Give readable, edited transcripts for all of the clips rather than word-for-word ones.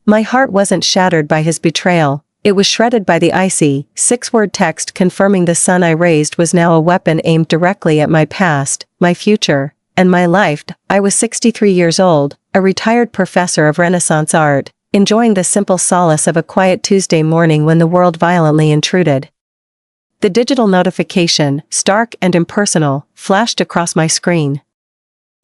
My heart wasn't shattered by his betrayal. It was shredded by the icy, six-word text confirming the son I raised was now a weapon aimed directly at my past, my future, and my life. I was 63 years old, a retired professor of Renaissance art, enjoying the simple solace of a quiet Tuesday morning when the world violently intruded. The digital notification, stark and impersonal, flashed across my screen.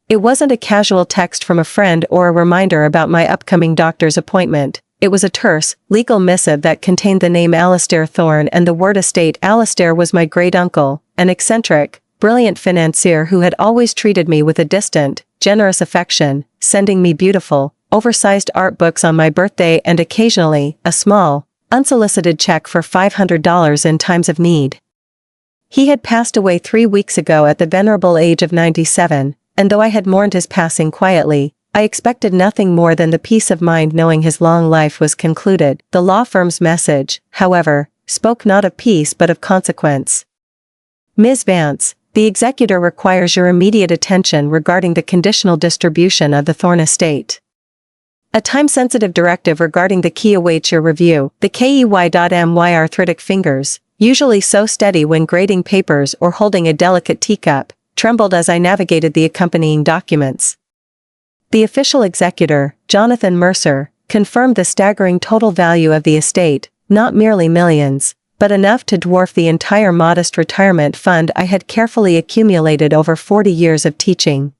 It wasn't a casual text from a friend or a reminder about my upcoming doctor's appointment. It was a terse, legal missive that contained the name Alistair Thorne and the word estate. Alistair was my great-uncle, an eccentric, brilliant financier who had always treated me with a distant, generous affection, sending me beautiful, oversized art books on my birthday and occasionally, a small, unsolicited check for $500 in times of need. He had passed away 3 weeks ago at the venerable age of 97, and though I had mourned his passing quietly, I expected nothing more than the peace of mind knowing his long life was concluded. The law firm's message, however, spoke not of peace but of consequence. Ms. Vance, the executor requires your immediate attention regarding the conditional distribution of the Thorne estate. A time-sensitive directive regarding the key awaits your review. The KEY.my arthritic fingers, usually so steady when grading papers or holding a delicate teacup, trembled as I navigated the accompanying documents. The official executor, Jonathan Mercer, confirmed the staggering total value of the estate, not merely millions, but enough to dwarf the entire modest retirement fund I had carefully accumulated over 40 years of teaching.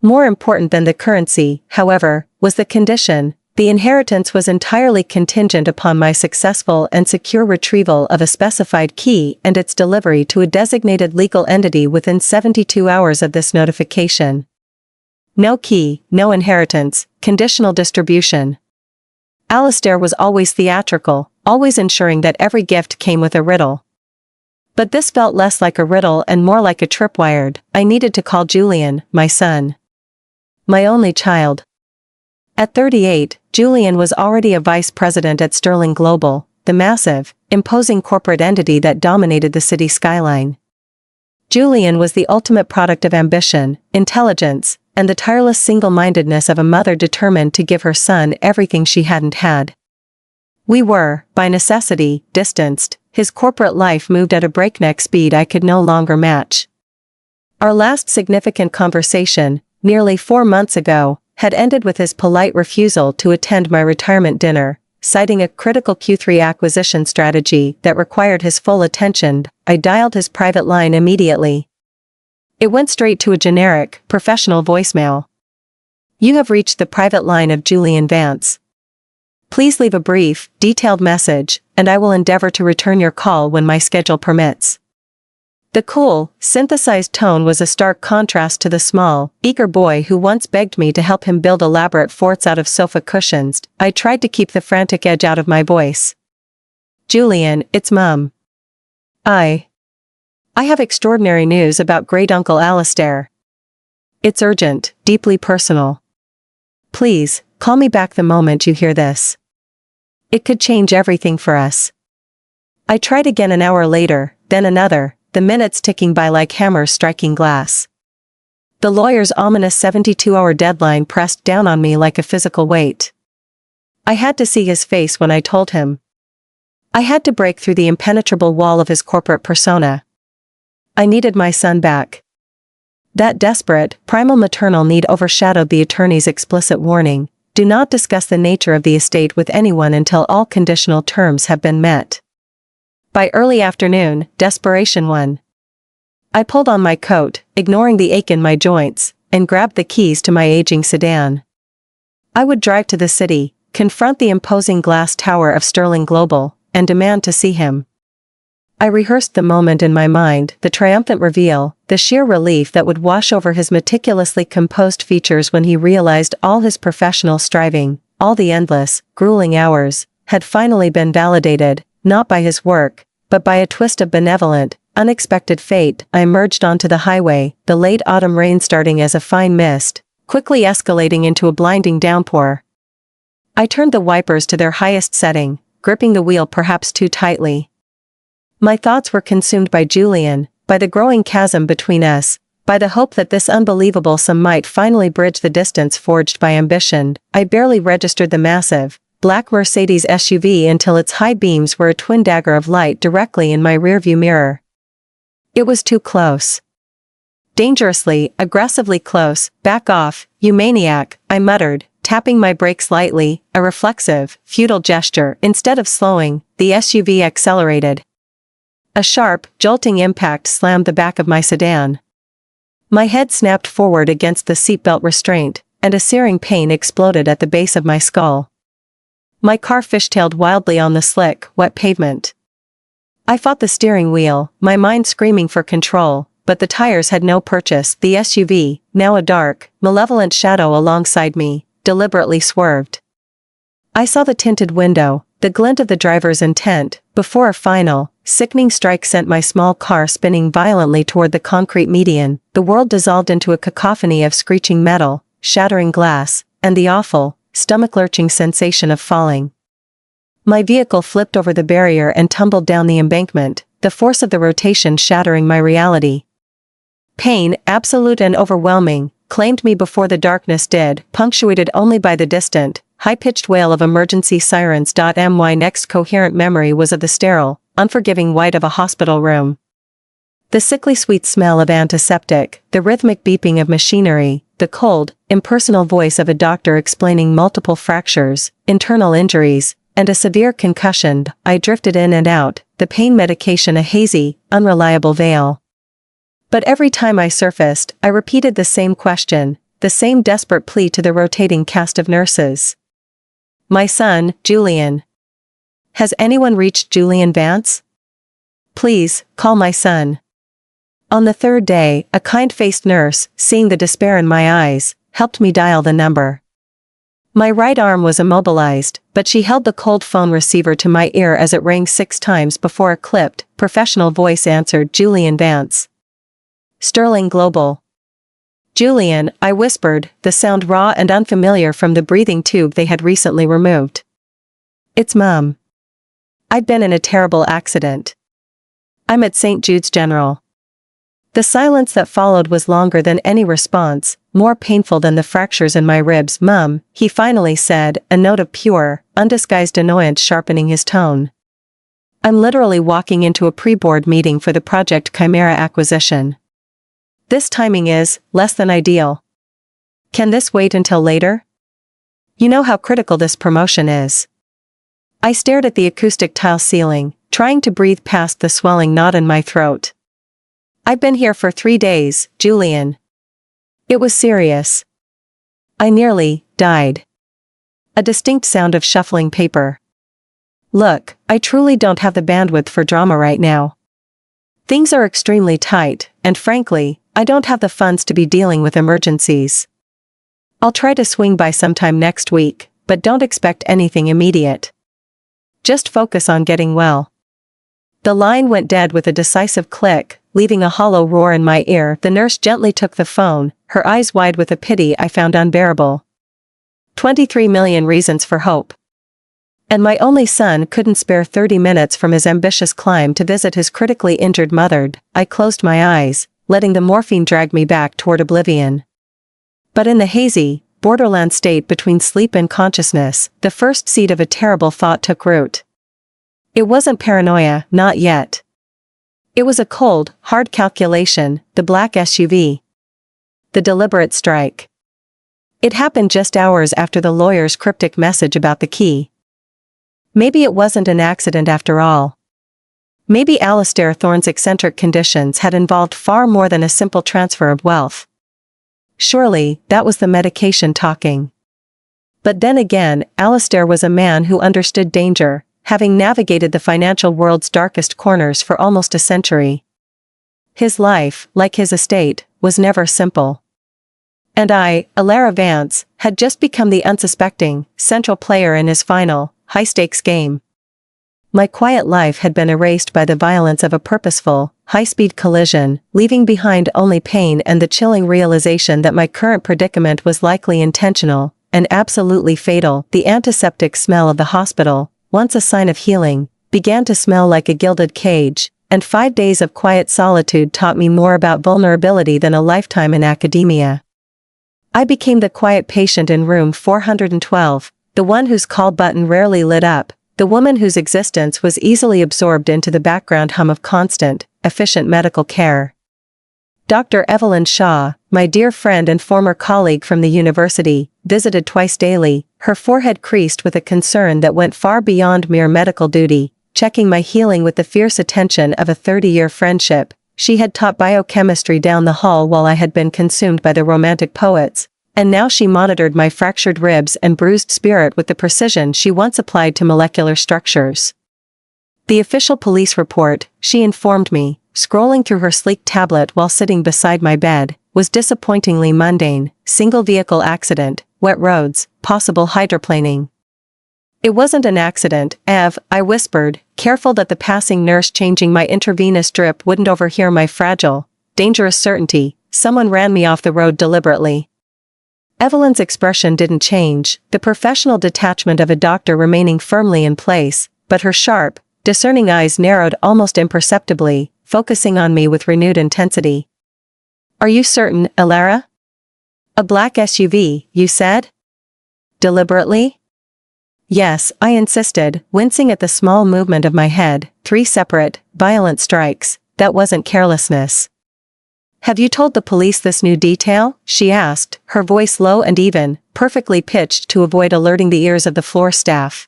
More important than the currency, however, was the condition. The inheritance was entirely contingent upon my successful and secure retrieval of a specified key and its delivery to a designated legal entity within 72 hours of this notification. No key, no inheritance, conditional distribution. Alistair was always theatrical, always ensuring that every gift came with a riddle. But this felt less like a riddle and more like a tripwired. I needed to call Julian, my son. My only child. At 38, Julian was already a vice president at Sterling Global, the massive, imposing corporate entity that dominated the city skyline. Julian was the ultimate product of ambition, intelligence, and the tireless single-mindedness of a mother determined to give her son everything she hadn't had. We were, by necessity, distanced. His corporate life moved at a breakneck speed I could no longer match. Our last significant conversation, nearly 4 months ago, had ended with his polite refusal to attend my retirement dinner, citing a critical Q3 acquisition strategy that required his full attention. I dialed his private line immediately. It went straight to a generic, professional voicemail. You have reached the private line of Julian Vance. Please leave a brief, detailed message, and I will endeavor to return your call when my schedule permits. The cool, synthesized tone was a stark contrast to the small, eager boy who once begged me to help him build elaborate forts out of sofa cushions. I tried to keep the frantic edge out of my voice. Julian, it's Mum. I have extraordinary news about great-uncle Alistair. It's urgent, deeply personal. Please, call me back the moment you hear this. It could change everything for us. I tried again an hour later, then another, the minutes ticking by like hammers striking glass. The lawyer's ominous 72-hour deadline pressed down on me like a physical weight. I had to see his face when I told him. I had to break through the impenetrable wall of his corporate persona. I needed my son back. That desperate, primal maternal need overshadowed the attorney's explicit warning: do not discuss the nature of the estate with anyone until all conditional terms have been met. By early afternoon, desperation won. I pulled on my coat, ignoring the ache in my joints, and grabbed the keys to my aging sedan. I would drive to the city, confront the imposing glass tower of Sterling Global, and demand to see him. I rehearsed the moment in my mind, the triumphant reveal, the sheer relief that would wash over his meticulously composed features when he realized all his professional striving, all the endless, grueling hours, had finally been validated, not by his work, but by a twist of benevolent, unexpected fate. I emerged onto the highway, the late autumn rain starting as a fine mist, quickly escalating into a blinding downpour. I turned the wipers to their highest setting, gripping the wheel perhaps too tightly. My thoughts were consumed by Julian, by the growing chasm between us, by the hope that this unbelievable sum might finally bridge the distance forged by ambition. I barely registered the massive, black Mercedes SUV until its high beams were a twin dagger of light directly in my rearview mirror. It was too close. Dangerously, aggressively close. "Back off, you maniac," I muttered, tapping my brakes lightly, a reflexive, futile gesture. Instead of slowing, the SUV accelerated. A sharp, jolting impact slammed the back of my sedan. My head snapped forward against the seatbelt restraint, and a searing pain exploded at the base of my skull. My car fishtailed wildly on the slick, wet pavement. I fought the steering wheel, my mind screaming for control, but the tires had no purchase. The SUV, now a dark, malevolent shadow alongside me, deliberately swerved. I saw the tinted window, the glint of the driver's intent, before a final, sickening strike sent my small car spinning violently toward the concrete median. The world dissolved into a cacophony of screeching metal, shattering glass, and the awful, stomach-lurching sensation of falling. My vehicle flipped over the barrier and tumbled down the embankment, the force of the rotation shattering my reality. Pain, absolute and overwhelming, claimed me before the darkness did, punctuated only by the distant, high-pitched wail of emergency sirens. My next coherent memory was of the sterile, unforgiving white of a hospital room. The sickly sweet smell of antiseptic, the rhythmic beeping of machinery, the cold, impersonal voice of a doctor explaining multiple fractures, internal injuries, and a severe concussion. I drifted in and out, the pain medication a hazy, unreliable veil. But every time I surfaced, I repeated the same question, the same desperate plea to the rotating cast of nurses. "My son, Julian. Has anyone reached Julian Vance? Please, call my son." On the third day, a kind-faced nurse, seeing the despair in my eyes, helped me dial the number. My right arm was immobilized, but she held the cold phone receiver to my ear as it rang 6 times before a clipped, professional voice answered. "Julian Vance. Sterling Global." "Julian," I whispered, the sound raw and unfamiliar from the breathing tube they had recently removed. "It's Mum. I'd been in a terrible accident. I'm at St. Jude's General." The silence that followed was longer than any response, more painful than the fractures in my ribs. "Mum," he finally said, a note of pure, undisguised annoyance sharpening his tone. "I'm literally walking into a pre-board meeting for the Project Chimera acquisition. This timing is less than ideal. Can this wait until later? You know how critical this promotion is." I stared at the acoustic tile ceiling, trying to breathe past the swelling knot in my throat. "I've been here for 3 days, Julian. It was serious. I nearly died." A distinct sound of shuffling paper. "Look, I truly don't have the bandwidth for drama right now. Things are extremely tight, and frankly, I don't have the funds to be dealing with emergencies. I'll try to swing by sometime next week, but don't expect anything immediate. Just focus on getting well." The line went dead with a decisive click, leaving a hollow roar in my ear. The nurse gently took the phone, her eyes wide with a pity I found unbearable. 23 million reasons for hope. And my only son couldn't spare 30 minutes from his ambitious climb to visit his critically injured mother. I closed my eyes, letting the morphine drag me back toward oblivion. But in the hazy, borderland state between sleep and consciousness, the first seed of a terrible thought took root. It wasn't paranoia, not yet. It was a cold, hard calculation, the black SUV. The deliberate strike. It happened just hours after the lawyer's cryptic message about the key. Maybe it wasn't an accident after all. Maybe Alistair Thorne's eccentric conditions had involved far more than a simple transfer of wealth. Surely, that was the medication talking. But then again, Alistair was a man who understood danger, having navigated the financial world's darkest corners for almost a century. His life, like his estate, was never simple. And I, Alara Vance, had just become the unsuspecting, central player in his final, high-stakes game. My quiet life had been erased by the violence of a purposeful, high-speed collision, leaving behind only pain and the chilling realization that my current predicament was likely intentional, and absolutely fatal. The antiseptic smell of the hospital, once a sign of healing, began to smell like a gilded cage, and 5 days of quiet solitude taught me more about vulnerability than a lifetime in academia. I became the quiet patient in room 412, the one whose call button rarely lit up, the woman whose existence was easily absorbed into the background hum of constant, efficient medical care. Dr. Evelyn Shaw, my dear friend and former colleague from the university, visited twice daily, her forehead creased with a concern that went far beyond mere medical duty, checking my healing with the fierce attention of a 30-year friendship. She had taught biochemistry down the hall while I had been consumed by the romantic poets, and now she monitored my fractured ribs and bruised spirit with the precision she once applied to molecular structures. The official police report, she informed me, scrolling through her sleek tablet while sitting beside my bed, was disappointingly mundane: single vehicle accident, wet roads, possible hydroplaning. It wasn't an accident, Ev, I whispered, careful that the passing nurse changing my intravenous drip wouldn't overhear my fragile, dangerous certainty. Someone ran me off the road deliberately. Evelyn's expression didn't change, the professional detachment of a doctor remaining firmly in place, but her sharp, discerning eyes narrowed almost imperceptibly, focusing on me with renewed intensity. Are you certain, Elara? A black SUV, you said? Deliberately? Yes, I insisted, wincing at the small movement of my head. 3 separate, violent strikes. That wasn't carelessness. Have you told the police this new detail? She asked, her voice low and even, perfectly pitched to avoid alerting the ears of the floor staff.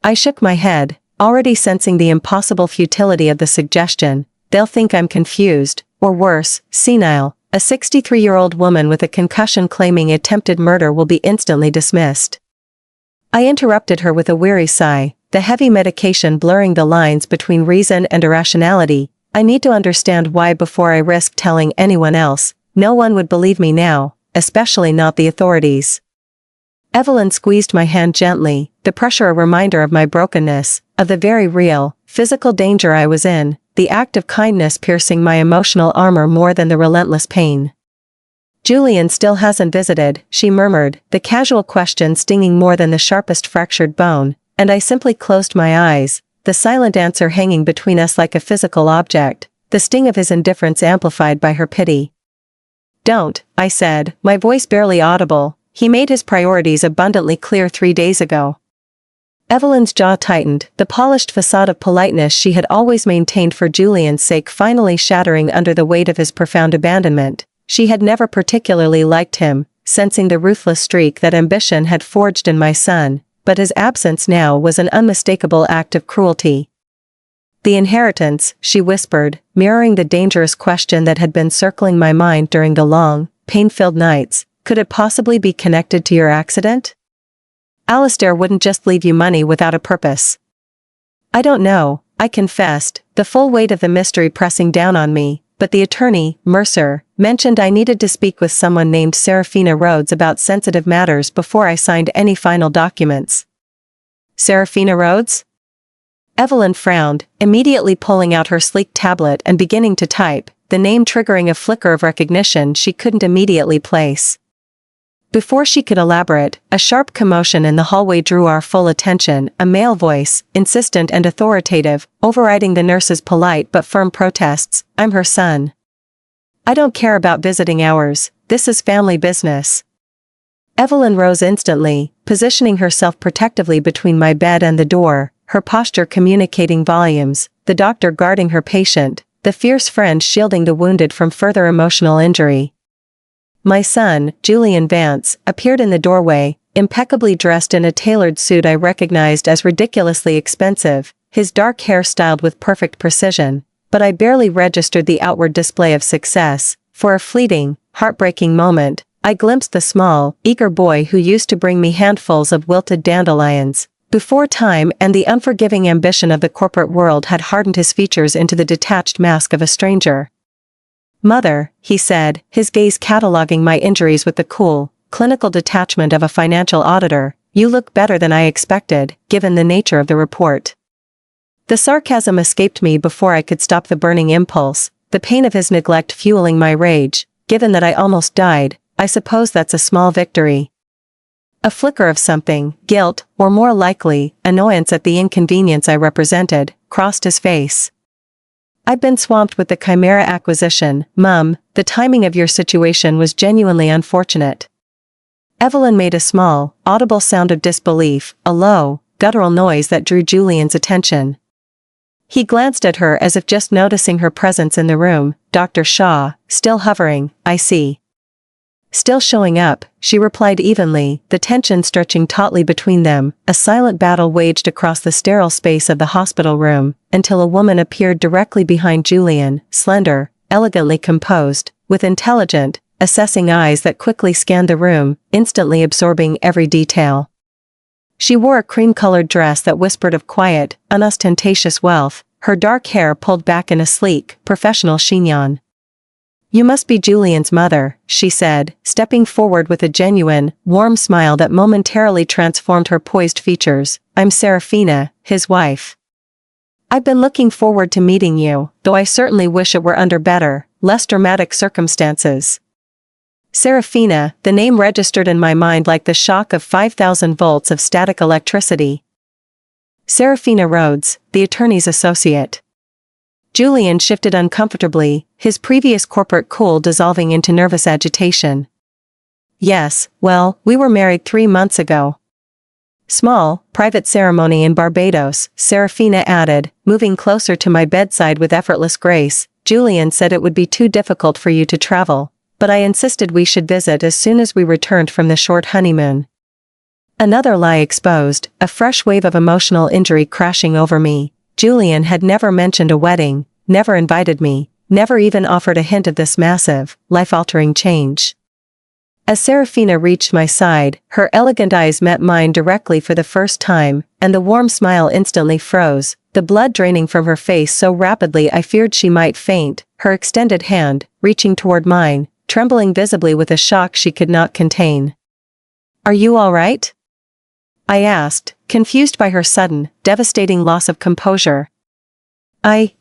I shook my head, already sensing the impossible futility of the suggestion. They'll think I'm confused, or worse, senile. A 63-year-old woman with a concussion claiming attempted murder will be instantly dismissed. I interrupted her with a weary sigh, the heavy medication blurring the lines between reason and irrationality. I need to understand why before I risk telling anyone else. No one would believe me now, especially not the authorities. Evelyn squeezed my hand gently, the pressure a reminder of my brokenness, of the very real, physical danger I was in, the act of kindness piercing my emotional armor more than the relentless pain. Julian still hasn't visited, she murmured, the casual question stinging more than the sharpest fractured bone, and I simply closed my eyes, the silent answer hanging between us like a physical object, the sting of his indifference amplified by her pity. Don't, I said, my voice barely audible. He made his priorities abundantly clear 3 days ago. Evelyn's jaw tightened, the polished facade of politeness she had always maintained for Julian's sake finally shattering under the weight of his profound abandonment. She had never particularly liked him, sensing the ruthless streak that ambition had forged in my son, but his absence now was an unmistakable act of cruelty. The inheritance, she whispered, mirroring the dangerous question that had been circling my mind during the long, pain-filled nights. Could it possibly be connected to your accident? Alistair wouldn't just leave you money without a purpose. I don't know, I confessed, the full weight of the mystery pressing down on me, but the attorney, Mercer, mentioned I needed to speak with someone named Serafina Rhodes about sensitive matters before I signed any final documents. Serafina Rhodes? Evelyn frowned, immediately pulling out her sleek tablet and beginning to type, the name triggering a flicker of recognition she couldn't immediately place. Before she could elaborate, a sharp commotion in the hallway drew our full attention, a male voice, insistent and authoritative, overriding the nurse's polite but firm protests. I'm her son. I don't care about visiting hours, this is family business. Evelyn rose instantly, positioning herself protectively between my bed and the door, her posture communicating volumes, the doctor guarding her patient, the fierce friend shielding the wounded from further emotional injury. My son, Julian Vance, appeared in the doorway, impeccably dressed in a tailored suit I recognized as ridiculously expensive, his dark hair styled with perfect precision, but I barely registered the outward display of success. For a fleeting, heartbreaking moment, I glimpsed the small, eager boy who used to bring me handfuls of wilted dandelions, before time and the unforgiving ambition of the corporate world had hardened his features into the detached mask of a stranger. Mother, he said, his gaze cataloging my injuries with the cool, clinical detachment of a financial auditor, you look better than I expected, given the nature of the report. The sarcasm escaped me before I could stop the burning impulse, the pain of his neglect fueling my rage. Given that I almost died, I suppose that's a small victory. A flicker of something, guilt, or more likely, annoyance at the inconvenience I represented, crossed his face. I've been swamped with the Chimera acquisition, Mum, the timing of your situation was genuinely unfortunate. Evelyn made a small, audible sound of disbelief, a low, guttural noise that drew Julian's attention. He glanced at her as if just noticing her presence in the room. Dr. Shaw, still hovering, I see. Still showing up, she replied evenly, the tension stretching tautly between them. A silent battle waged across the sterile space of the hospital room, until a woman appeared directly behind Julian, slender, elegantly composed, with intelligent, assessing eyes that quickly scanned the room, instantly absorbing every detail. She wore a cream-colored dress that whispered of quiet, unostentatious wealth, her dark hair pulled back in a sleek, professional chignon. You must be Julian's mother, she said, stepping forward with a genuine, warm smile that momentarily transformed her poised features. I'm Serafina, his wife. I've been looking forward to meeting you, though I certainly wish it were under better, less dramatic circumstances. Serafina, the name registered in my mind like the shock of 5,000 volts of static electricity. Serafina Rhodes, the attorney's associate. Julian shifted uncomfortably, his previous corporate cool dissolving into nervous agitation. Yes, well, we were married 3 months ago. Small, private ceremony in Barbados, Serafina added, moving closer to my bedside with effortless grace. Julian said it would be too difficult for you to travel, but I insisted we should visit as soon as we returned from the short honeymoon. Another lie exposed, a fresh wave of emotional injury crashing over me. Julian had never mentioned a wedding, never invited me, never even offered a hint of this massive, life-altering change. As Serafina reached my side, her elegant eyes met mine directly for the first time, and the warm smile instantly froze, the blood draining from her face so rapidly I feared she might faint, her extended hand, reaching toward mine, trembling visibly with a shock she could not contain. Are you all right? I asked, confused by her sudden, devastating loss of composure.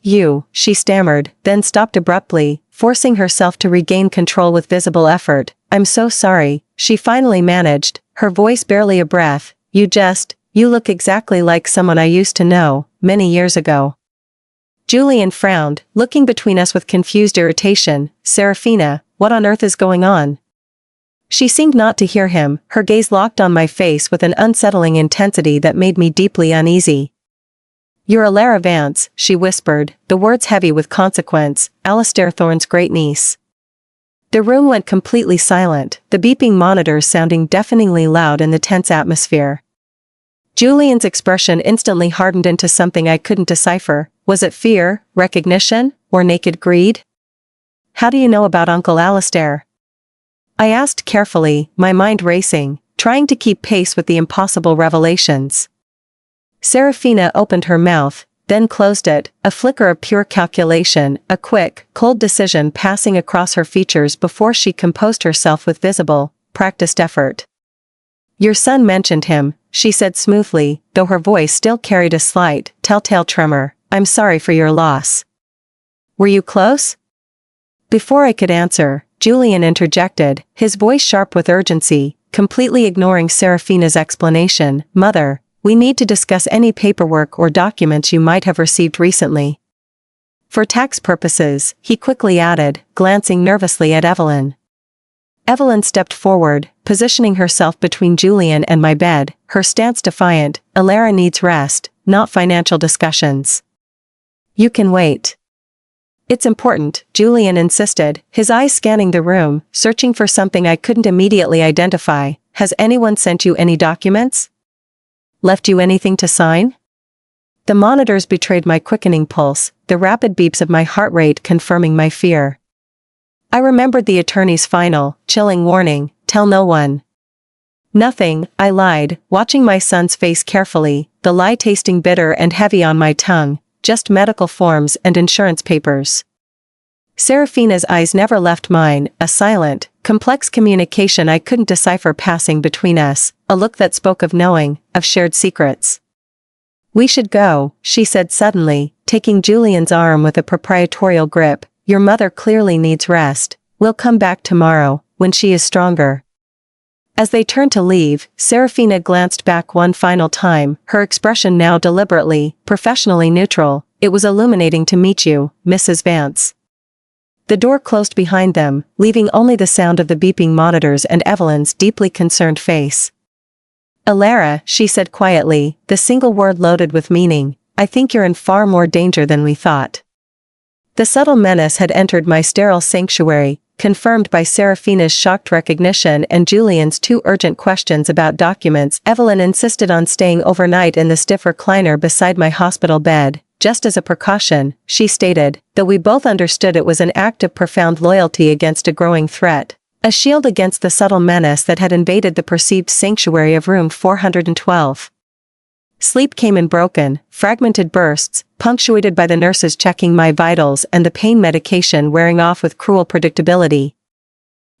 You, she stammered, then stopped abruptly, forcing herself to regain control with visible effort. I'm so sorry, she finally managed, her voice barely a breath. You look exactly like someone I used to know, many years ago. Julian frowned, looking between us with confused irritation. Serafina, what on earth is going on? She seemed not to hear him, her gaze locked on my face with an unsettling intensity that made me deeply uneasy. You're Alara Vance, she whispered, the words heavy with consequence, Alistair Thorne's great niece. The room went completely silent, the beeping monitors sounding deafeningly loud in the tense atmosphere. Julian's expression instantly hardened into something I couldn't decipher. Was it fear, recognition, or naked greed? How do you know about Uncle Alistair? I asked carefully, my mind racing, trying to keep pace with the impossible revelations. Serafina opened her mouth, then closed it, a flicker of pure calculation, a quick, cold decision passing across her features before she composed herself with visible, practiced effort. Your son mentioned him, she said smoothly, though her voice still carried a slight, telltale tremor. I'm sorry for your loss. Were you close? Before I could answer, Julian interjected, his voice sharp with urgency, completely ignoring Serafina's explanation. Mother, we need to discuss any paperwork or documents you might have received recently. For tax purposes, he quickly added, glancing nervously at Evelyn. Evelyn stepped forward, positioning herself between Julian and my bed, her stance defiant. Alara needs rest, not financial discussions. You can wait. It's important, Julian insisted, his eyes scanning the room, searching for something I couldn't immediately identify. Has anyone sent you any documents? Left you anything to sign? The monitors betrayed my quickening pulse, the rapid beeps of my heart rate confirming my fear. I remembered the attorney's final, chilling warning, tell no one. Nothing, I lied, watching my son's face carefully, the lie tasting bitter and heavy on my tongue. Just medical forms and insurance papers. Serafina's eyes never left mine, a silent, complex communication I couldn't decipher passing between us, a look that spoke of knowing, of shared secrets. We should go, she said suddenly, taking Julian's arm with a proprietorial grip. Your mother clearly needs rest. We'll come back tomorrow, when she is stronger. As they turned to leave, Serafina glanced back one final time, her expression now deliberately, professionally neutral. It was illuminating to meet you, Mrs. Vance. The door closed behind them, leaving only the sound of the beeping monitors and Evelyn's deeply concerned face. "Alara," she said quietly, the single word loaded with meaning, "I think you're in far more danger than we thought." The subtle menace had entered my sterile sanctuary, confirmed by Serafina's shocked recognition and Julian's two urgent questions about documents. Evelyn insisted on staying overnight in the stiff recliner beside my hospital bed, just as a precaution, she stated, though we both understood it was an act of profound loyalty against a growing threat, a shield against the subtle menace that had invaded the perceived sanctuary of room 412. Sleep came in broken, fragmented bursts, punctuated by the nurses checking my vitals and the pain medication wearing off with cruel predictability.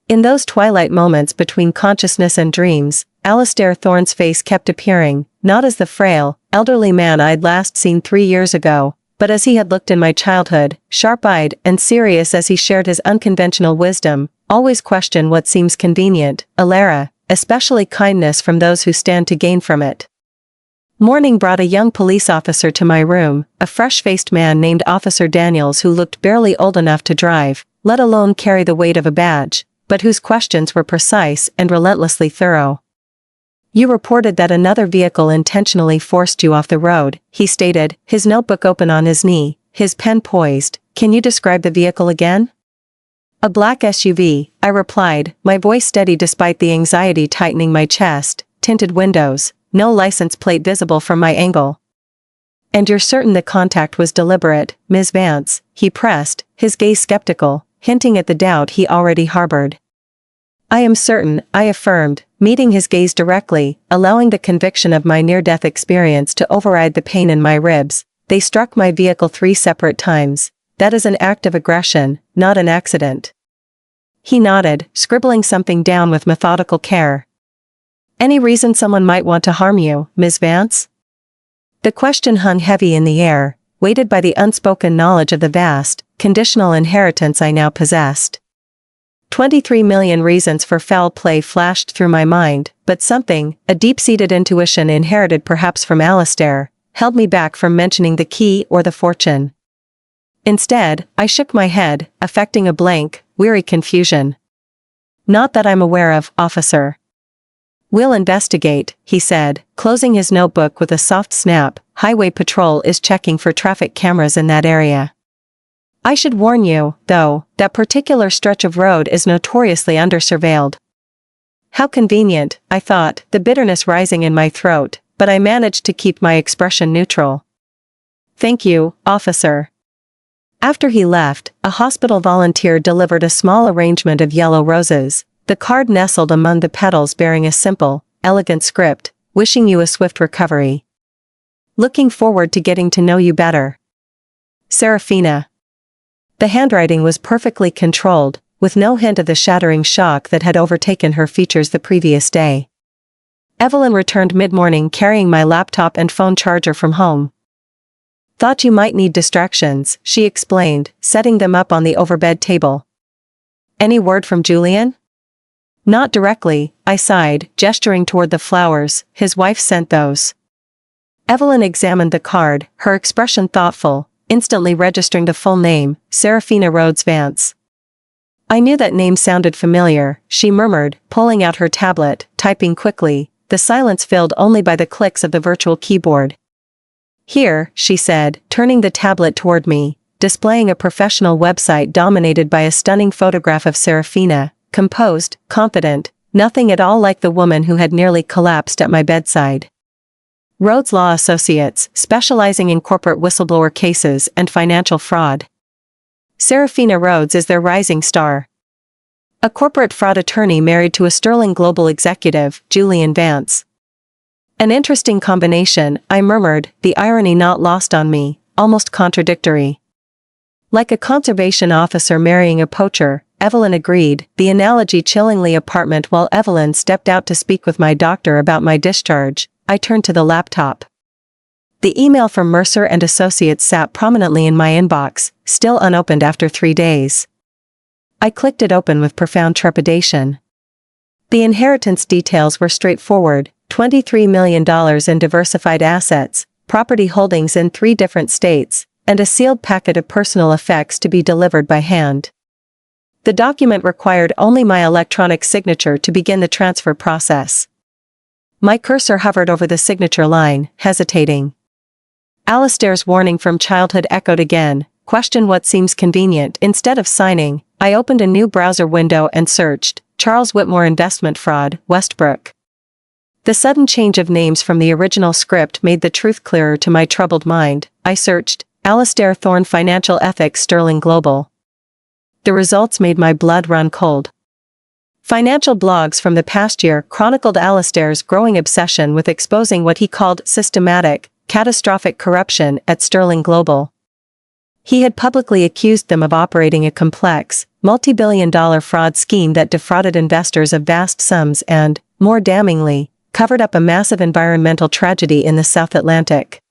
In those twilight moments between consciousness and dreams, Alistair Thorne's face kept appearing, not as the frail, elderly man I'd last seen 3 years ago, but as he had looked in my childhood, sharp-eyed and serious as he shared his unconventional wisdom. Always question what seems convenient, Alara, especially kindness from those who stand to gain from it. Morning brought a young police officer to my room, a fresh-faced man named Officer Daniels who looked barely old enough to drive, let alone carry the weight of a badge, but whose questions were precise and relentlessly thorough. "You reported that another vehicle intentionally forced you off the road," he stated, his notebook open on his knee, his pen poised. "Can you describe the vehicle again?" "A black SUV," I replied, my voice steady despite the anxiety tightening my chest. "Tinted windows. No license plate visible from my angle." "And you're certain the contact was deliberate, Ms. Vance?" he pressed, his gaze skeptical, hinting at the doubt he already harbored. "I am certain," I affirmed, meeting his gaze directly, allowing the conviction of my near-death experience to override the pain in my ribs. "They struck my vehicle 3 separate times. That is an act of aggression, not an accident." He nodded, scribbling something down with methodical care. "Any reason someone might want to harm you, Ms. Vance?" The question hung heavy in the air, weighted by the unspoken knowledge of the vast, conditional inheritance I now possessed. 23 million reasons for foul play flashed through my mind, but something, a deep-seated intuition inherited perhaps from Alistair, held me back from mentioning the key or the fortune. Instead, I shook my head, affecting a blank, weary confusion. "Not that I'm aware of, officer." "We'll investigate," he said, closing his notebook with a soft snap. "Highway Patrol is checking for traffic cameras in that area. I should warn you, though, that particular stretch of road is notoriously under-surveilled." How convenient, I thought, the bitterness rising in my throat, but I managed to keep my expression neutral. "Thank you, officer." After he left, a hospital volunteer delivered a small arrangement of yellow roses. The card nestled among the petals bearing a simple, elegant script, "Wishing you a swift recovery. Looking forward to getting to know you better. Serafina." The handwriting was perfectly controlled, with no hint of the shattering shock that had overtaken her features the previous day. Evelyn returned mid-morning carrying my laptop and phone charger from home. "Thought you might need distractions," she explained, setting them up on the overbed table. "Any word from Julian?" "Not directly," I sighed, gesturing toward the flowers. "His wife sent those." Evelyn examined the card, her expression thoughtful, instantly registering the full name, Serafina Rhodes Vance. "I knew that name sounded familiar," she murmured, pulling out her tablet, typing quickly, the silence filled only by the clicks of the virtual keyboard. "Here," she said, turning the tablet toward me, displaying a professional website dominated by a stunning photograph of Serafina, composed, confident, nothing at all like the woman who had nearly collapsed at my bedside. Rhodes Law Associates, specializing in corporate whistleblower cases and financial fraud. Serafina Rhodes is their rising star. A corporate fraud attorney married to a sterling global executive, Julian Vance. An interesting combination, I murmured, the irony not lost on me, almost contradictory. Like a conservation officer marrying a poacher, Evelyn agreed, the analogy chillingly apartment. While Evelyn stepped out to speak with my doctor about my discharge, I turned to the laptop. The email from Mercer and Associates sat prominently in my inbox, still unopened after 3 days. I clicked it open with profound trepidation. The inheritance details were straightforward: $23 million in diversified assets, property holdings in 3 different states, and a sealed packet of personal effects to be delivered by hand. The document required only my electronic signature to begin the transfer process. My cursor hovered over the signature line, hesitating. Alistair's warning from childhood echoed again. Question what seems convenient. Instead of signing, I opened a new browser window and searched, Charles Whitmore Investment Fraud, Westbrook. The sudden change of names from the original script made the truth clearer to my troubled mind. I searched, Alistair Thorne Financial Ethics Sterling Global. The results made my blood run cold. Financial blogs from the past year chronicled Alistair's growing obsession with exposing what he called systematic, catastrophic corruption at Sterling Global. He had publicly accused them of operating a complex, multi-billion-dollar fraud scheme that defrauded investors of vast sums and, more damningly, covered up a massive environmental tragedy in the South Atlantic.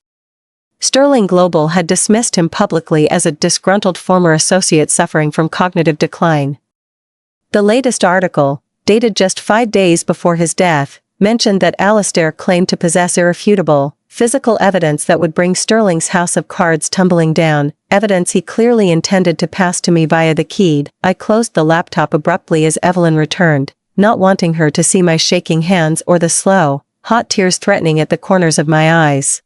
Sterling Global had dismissed him publicly as a disgruntled former associate suffering from cognitive decline. The latest article, dated just 5 days before his death, mentioned that Alistair claimed to possess irrefutable, physical evidence that would bring Sterling's house of cards tumbling down, evidence he clearly intended to pass to me via the keyed. I closed the laptop abruptly as Evelyn returned, not wanting her to see my shaking hands or the slow, hot tears threatening at the corners of my eyes.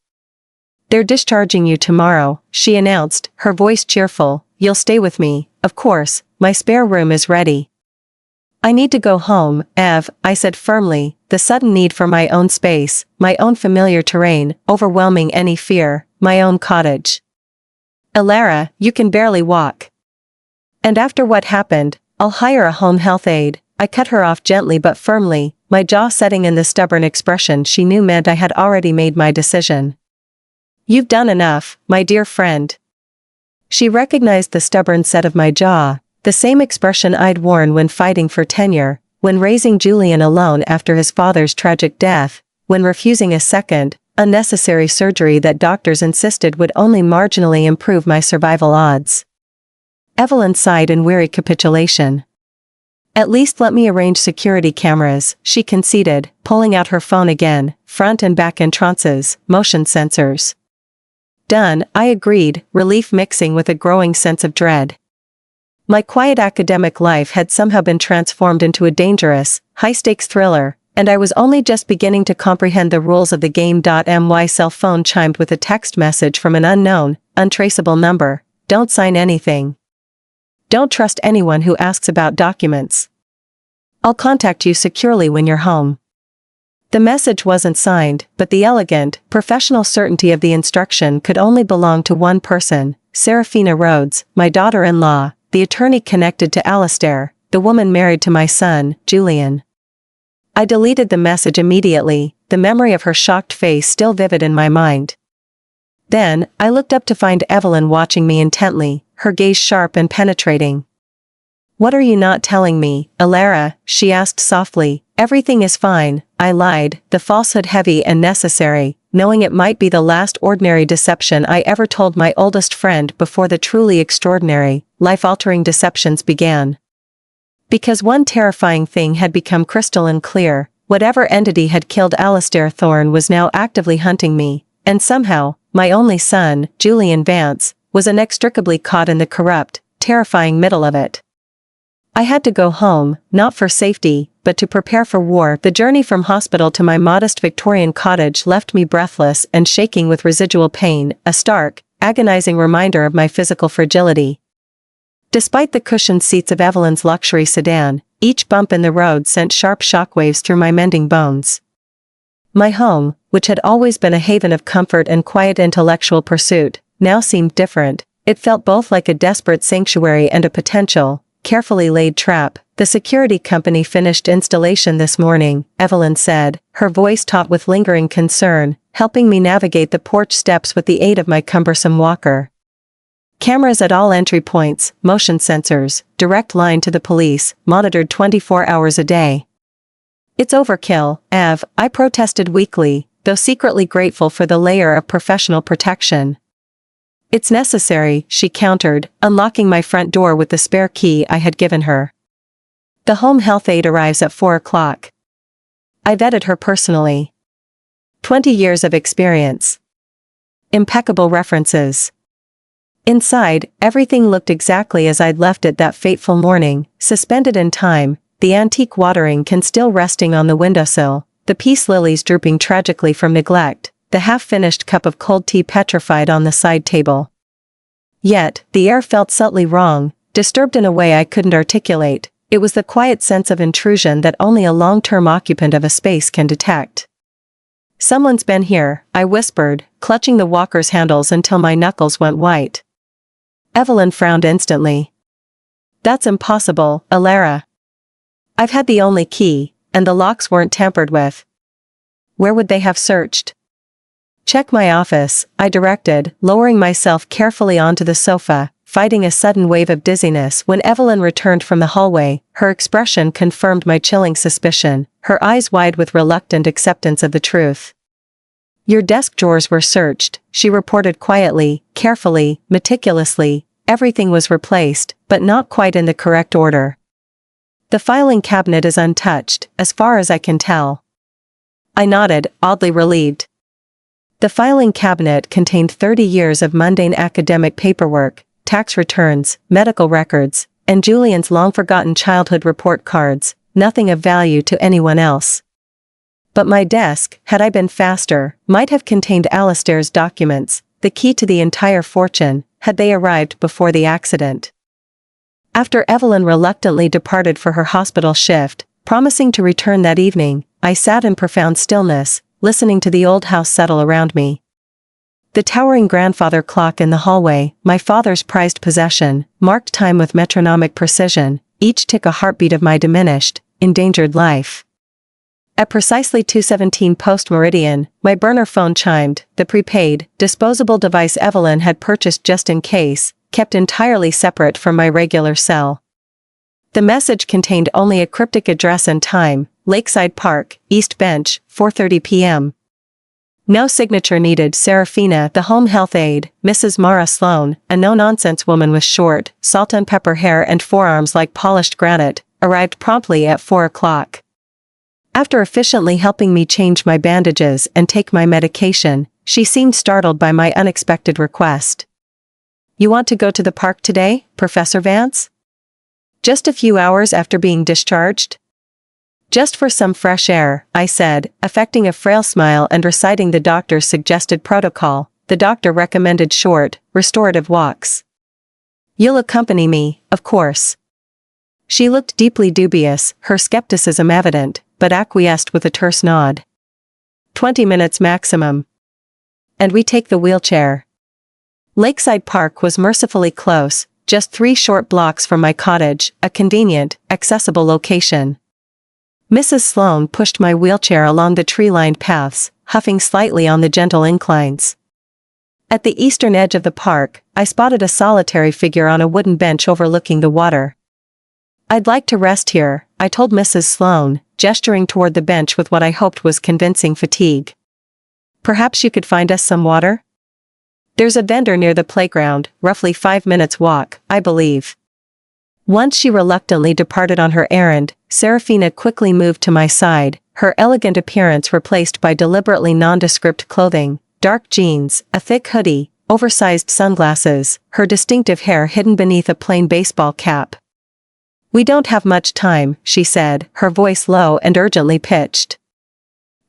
"They're discharging you tomorrow," she announced, her voice cheerful. "You'll stay with me, of course, my spare room is ready." "I need to go home, Ev," I said firmly, the sudden need for my own space, my own familiar terrain, overwhelming any fear, my own cottage. "Elara, you can barely walk. And after what happened, I'll hire a home health aide." I cut her off gently but firmly, my jaw setting in the stubborn expression she knew meant I had already made my decision. "You've done enough, my dear friend." She recognized the stubborn set of my jaw, the same expression I'd worn when fighting for tenure, when raising Julian alone after his father's tragic death, when refusing a second, unnecessary surgery that doctors insisted would only marginally improve my survival odds. Evelyn sighed in weary capitulation. "At least let me arrange security cameras," she conceded, pulling out her phone again, front and back entrances, motion sensors. "Done," I agreed, relief mixing with a growing sense of dread. My quiet academic life had somehow been transformed into a dangerous, high-stakes thriller, and I was only just beginning to comprehend the rules of the game. My cell phone chimed with a text message from an unknown, untraceable number. "Don't sign anything. Don't trust anyone who asks about documents. I'll contact you securely when you're home." The message wasn't signed, but the elegant, professional certainty of the instruction could only belong to one person, Serafina Rhodes, my daughter-in-law, the attorney connected to Alistair, the woman married to my son, Julian. I deleted the message immediately, the memory of her shocked face still vivid in my mind. Then, I looked up to find Evelyn watching me intently, her gaze sharp and penetrating. "What are you not telling me, Elara?" she asked softly. "Everything is fine," I lied, the falsehood heavy and necessary, knowing it might be the last ordinary deception I ever told my oldest friend before the truly extraordinary, life-altering deceptions began. Because one terrifying thing had become crystalline clear, whatever entity had killed Alistair Thorne was now actively hunting me, and somehow, my only son, Julian Vance, was inextricably caught in the corrupt, terrifying middle of it. I had to go home, not for safety, but to prepare for war. The journey from hospital to my modest Victorian cottage left me breathless and shaking with residual pain, a stark, agonizing reminder of my physical fragility. Despite the cushioned seats of Evelyn's luxury sedan, each bump in the road sent sharp shockwaves through my mending bones. My home, which had always been a haven of comfort and quiet intellectual pursuit, now seemed different. It felt both like a desperate sanctuary and a potential, carefully laid trap. "The security company finished installation this morning," Evelyn said, her voice taut with lingering concern, helping me navigate the porch steps with the aid of my cumbersome walker. "Cameras at all entry points, motion sensors, direct line to the police, monitored 24 hours a day." "It's overkill, Ev," I protested weakly, though secretly grateful for the layer of professional protection. "It's necessary," she countered, unlocking my front door with the spare key I had given her. "The home health aide arrives at 4 o'clock. I vetted her personally. 20 years of experience. Impeccable references. Inside, everything looked exactly as I'd left it that fateful morning, suspended in time, the antique watering can still resting on the windowsill, the peace lilies drooping tragically from neglect, the half-finished cup of cold tea petrified on the side table. Yet, the air felt subtly wrong, disturbed in a way I couldn't articulate. It was the quiet sense of intrusion that only a long-term occupant of a space can detect. "Someone's been here," I whispered, clutching the walker's handles until my knuckles went white. Evelyn frowned instantly. "That's impossible, Alara. I've had the only key, and the locks weren't tampered with." "Where would they have searched?" "Check my office," I directed, lowering myself carefully onto the sofa, fighting a sudden wave of dizziness. When Evelyn returned from the hallway, her expression confirmed my chilling suspicion, her eyes wide with reluctant acceptance of the truth. "Your desk drawers were searched," she reported quietly, carefully, meticulously. "Everything was replaced, but not quite in the correct order. The filing cabinet is untouched, as far as I can tell." I nodded, oddly relieved. The filing cabinet contained 30 years of mundane academic paperwork, tax returns, medical records, and Julian's long-forgotten childhood report cards, nothing of value to anyone else. But my desk, had I been faster, might have contained Alistair's documents, the key to the entire fortune, had they arrived before the accident. After Evelyn reluctantly departed for her hospital shift, promising to return that evening, I sat in profound stillness, listening to the old house settle around me. The towering grandfather clock in the hallway, my father's prized possession, marked time with metronomic precision, each tick a heartbeat of my diminished, endangered life. At precisely 2:17 post-meridian, my burner phone chimed, the prepaid, disposable device Evelyn had purchased just in case, kept entirely separate from my regular cell. The message contained only a cryptic address and time, Lakeside Park, East Bench, 4:30 p.m. No signature needed. Serafina, the home health aide, Mrs. Mara Sloan, a no-nonsense woman with short, salt-and-pepper hair and forearms like polished granite, arrived promptly at 4 o'clock. After efficiently helping me change my bandages and take my medication, she seemed startled by my unexpected request. "You want to go to the park today, Professor Vance? Just a few hours after being discharged?" "Just for some fresh air," I said, affecting a frail smile and reciting the doctor's suggested protocol. The doctor recommended short, restorative walks. "You'll accompany me, of course." She looked deeply dubious, her skepticism evident, but acquiesced with a terse nod. 20 minutes maximum. "And we take the wheelchair." Lakeside Park was mercifully close, just 3 short blocks from my cottage, a convenient, accessible location. Mrs. Sloan pushed my wheelchair along the tree-lined paths, huffing slightly on the gentle inclines. At the eastern edge of the park, I spotted a solitary figure on a wooden bench overlooking the water. "I'd like to rest here," I told Mrs. Sloan, gesturing toward the bench with what I hoped was convincing fatigue. "Perhaps you could find us some water?" "There's a vendor near the playground, roughly 5 minutes walk, I believe." Once she reluctantly departed on her errand, Serafina quickly moved to my side, her elegant appearance replaced by deliberately nondescript clothing, dark jeans, a thick hoodie, oversized sunglasses, her distinctive hair hidden beneath a plain baseball cap. "We don't have much time," she said, her voice low and urgently pitched.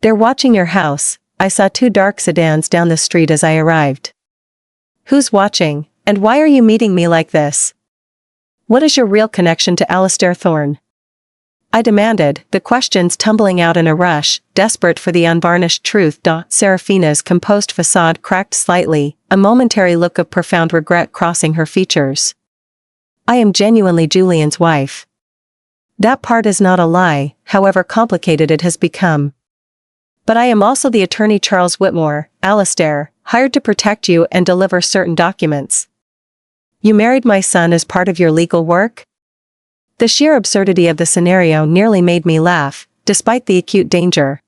"They're watching your house." I saw 2 dark sedans down the street as I arrived. "Who's watching, and why are you meeting me like this? What is your real connection to Alistair Thorne?" I demanded, the questions tumbling out in a rush, desperate for the unvarnished truth. Serafina's composed facade cracked slightly, a momentary look of profound regret crossing her features. "I am genuinely Julian's wife. That part is not a lie, however complicated it has become. But I am also the attorney Charles Whitmore, Alistair, hired to protect you and deliver certain documents." "You married my son as part of your legal work?" The sheer absurdity of the scenario nearly made me laugh, despite the acute danger.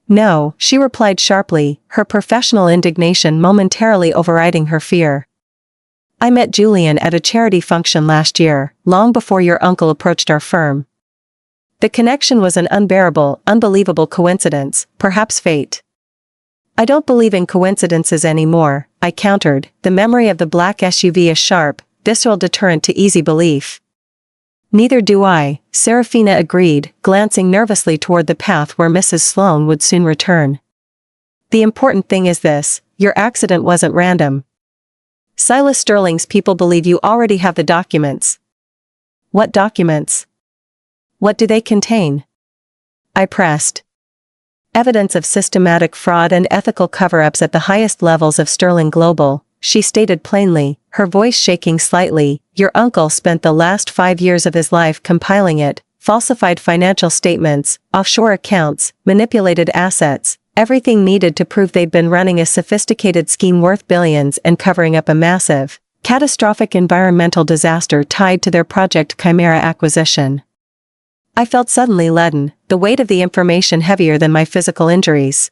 "No," she replied sharply, her professional indignation momentarily overriding her fear. "I met Julian at a charity function last year, long before your uncle approached our firm. The connection was an unbearable, unbelievable coincidence, perhaps fate." "I don't believe in coincidences anymore," I countered, the memory of the black SUV a sharp, visceral deterrent to easy belief. Neither do I, Serafina agreed, glancing nervously toward the path where Mrs. Sloane would soon return. The important thing is this, your accident wasn't random. Silas Sterling's people believe you already have the documents. What documents? What do they contain? I pressed. Evidence of systematic fraud and ethical cover-ups at the highest levels of Sterling Global, she stated plainly, her voice shaking slightly. Your uncle spent the last 5 years of his life compiling it, falsified financial statements, offshore accounts, manipulated assets, everything needed to prove they'd been running a sophisticated scheme worth billions and covering up a massive, catastrophic environmental disaster tied to their Project Chimera acquisition. I felt suddenly leaden, the weight of the information heavier than my physical injuries.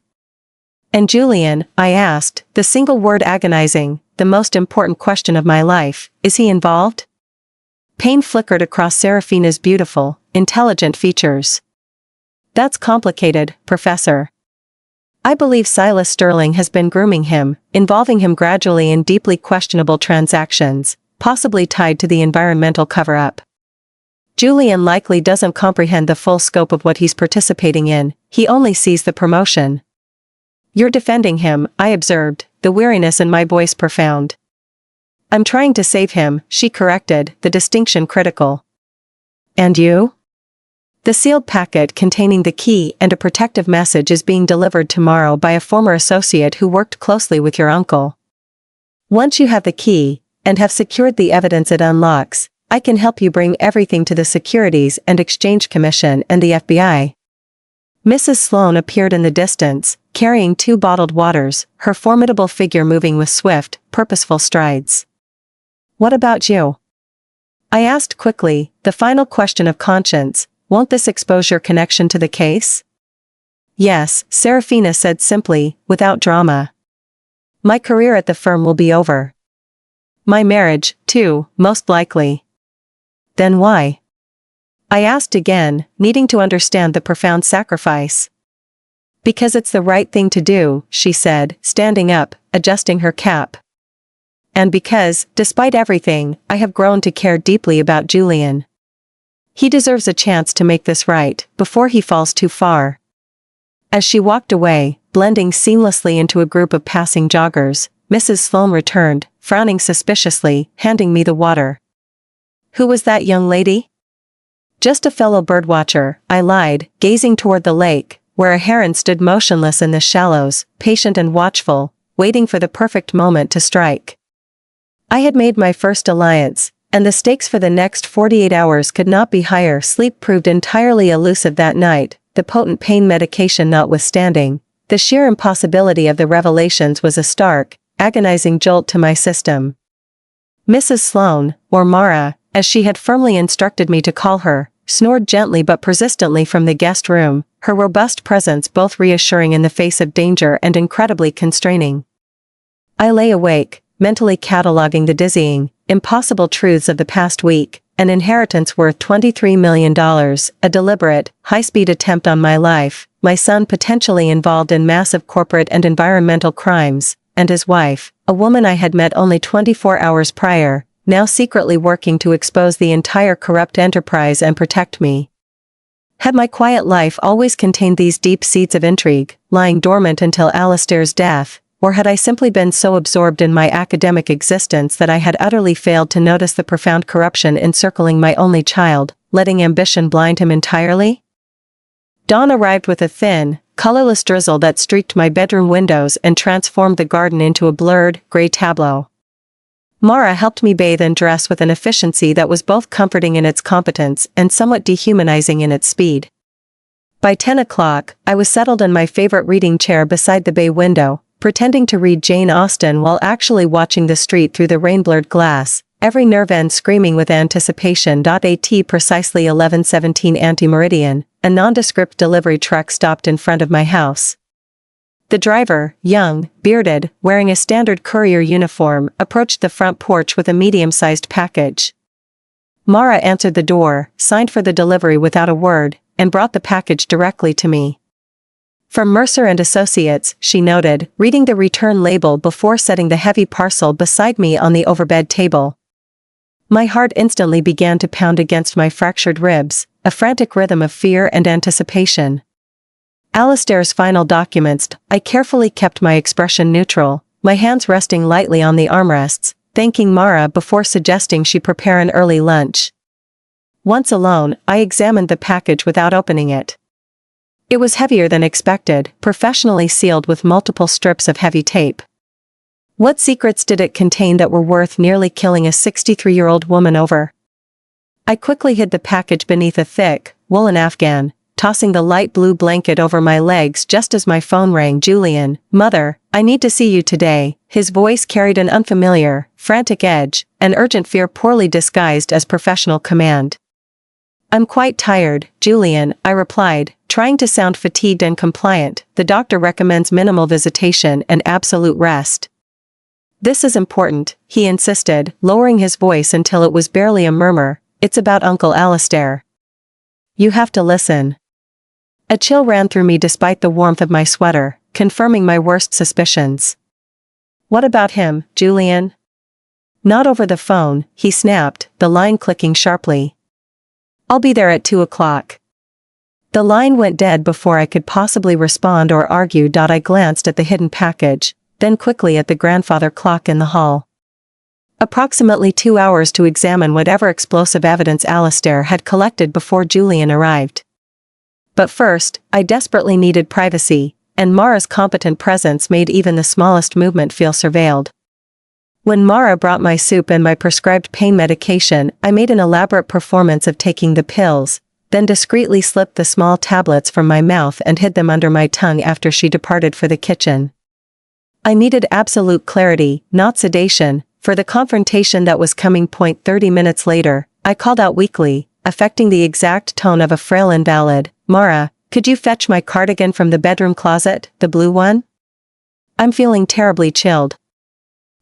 And Julian, I asked, the single word agonizing, the most important question of my life, is he involved? Pain flickered across Serafina's beautiful, intelligent features. That's complicated, Professor. I believe Silas Sterling has been grooming him, involving him gradually in deeply questionable transactions, possibly tied to the environmental cover-up. Julian likely doesn't comprehend the full scope of what he's participating in, he only sees the promotion. You're defending him, I observed, the weariness in my voice profound. I'm trying to save him, she corrected, the distinction critical. And you? The sealed packet containing the key and a protective message is being delivered tomorrow by a former associate who worked closely with your uncle. Once you have the key, and have secured the evidence it unlocks, I can help you bring everything to the Securities and Exchange Commission and the FBI. Mrs. Sloane appeared in the distance, carrying 2 bottled waters, her formidable figure moving with swift, purposeful strides. What about you? I asked quickly, the final question of conscience, won't this expose your connection to the case? Yes, Serafina said simply, without drama. My career at the firm will be over. My marriage, too, most likely. Then why? I asked again, needing to understand the profound sacrifice. Because it's the right thing to do, she said, standing up, adjusting her cap. And because, despite everything, I have grown to care deeply about Julian. He deserves a chance to make this right, before he falls too far. As she walked away, blending seamlessly into a group of passing joggers, Mrs. Sloane returned, frowning suspiciously, handing me the water. Who was that young lady? Just a fellow birdwatcher, I lied, gazing toward the lake, where a heron stood motionless in the shallows, patient and watchful, waiting for the perfect moment to strike. I had made my first alliance, and the stakes for the next 48 hours could not be higher. Sleep proved entirely elusive that night, the potent pain medication notwithstanding. The sheer impossibility of the revelations was a stark, agonizing jolt to my system. Mrs. Sloane, or Mara, as she had firmly instructed me to call her, snored gently but persistently from the guest room, her robust presence both reassuring in the face of danger and incredibly constraining. I lay awake, mentally cataloging the dizzying, impossible truths of the past week, an inheritance worth $23 million, a deliberate, high-speed attempt on my life, my son potentially involved in massive corporate and environmental crimes, and his wife, a woman I had met only 24 hours prior, now secretly working to expose the entire corrupt enterprise and protect me. Had my quiet life always contained these deep seeds of intrigue, lying dormant until Alistair's death, or had I simply been so absorbed in my academic existence that I had utterly failed to notice the profound corruption encircling my only child, letting ambition blind him entirely? Dawn arrived with a thin, colorless drizzle that streaked my bedroom windows and transformed the garden into a blurred, gray tableau. Mara helped me bathe and dress with an efficiency that was both comforting in its competence and somewhat dehumanizing in its speed. By 10 o'clock, I was settled in my favorite reading chair beside the bay window, pretending to read Jane Austen while actually watching the street through the rain-blurred glass, every nerve end screaming with anticipation. At precisely 11:17 anti-meridian, a nondescript delivery truck stopped in front of my house. The driver, young, bearded, wearing a standard courier uniform, approached the front porch with a medium-sized package. Mara answered the door, signed for the delivery without a word, and brought the package directly to me. From Mercer and Associates, she noted, reading the return label before setting the heavy parcel beside me on the overbed table. My heart instantly began to pound against my fractured ribs, a frantic rhythm of fear and anticipation. Alistair's final documents. I carefully kept my expression neutral, my hands resting lightly on the armrests, thanking Mara before suggesting she prepare an early lunch. Once alone, I examined the package without opening it. It was heavier than expected, professionally sealed with multiple strips of heavy tape. What secrets did it contain that were worth nearly killing a 63-year-old woman over? I quickly hid the package beneath a thick, woolen afghan, tossing the light blue blanket over my legs just as my phone rang. Julian, Mother, I need to see you today. His voice carried an unfamiliar, frantic edge, an urgent fear poorly disguised as professional command. I'm quite tired, Julian, I replied, trying to sound fatigued and compliant. The doctor recommends minimal visitation and absolute rest. This is important, he insisted, lowering his voice until it was barely a murmur. It's about Uncle Alistair. You have to listen. A chill ran through me despite the warmth of my sweater, confirming my worst suspicions. What about him, Julian? Not over the phone, he snapped, the line clicking sharply. I'll be there at 2 o'clock. The line went dead before I could possibly respond or argue. I glanced at the hidden package, then quickly at the grandfather clock in the hall. Approximately 2 hours to examine whatever explosive evidence Alistair had collected before Julian arrived. But first, I desperately needed privacy, and Mara's competent presence made even the smallest movement feel surveilled. When Mara brought my soup and my prescribed pain medication, I made an elaborate performance of taking the pills, then discreetly slipped the small tablets from my mouth and hid them under my tongue after she departed for the kitchen. I needed absolute clarity, not sedation, for the confrontation that was coming. 30 minutes later, I called out weakly, affecting the exact tone of a frail invalid, Mara, could you fetch my cardigan from the bedroom closet, the blue one? I'm feeling terribly chilled.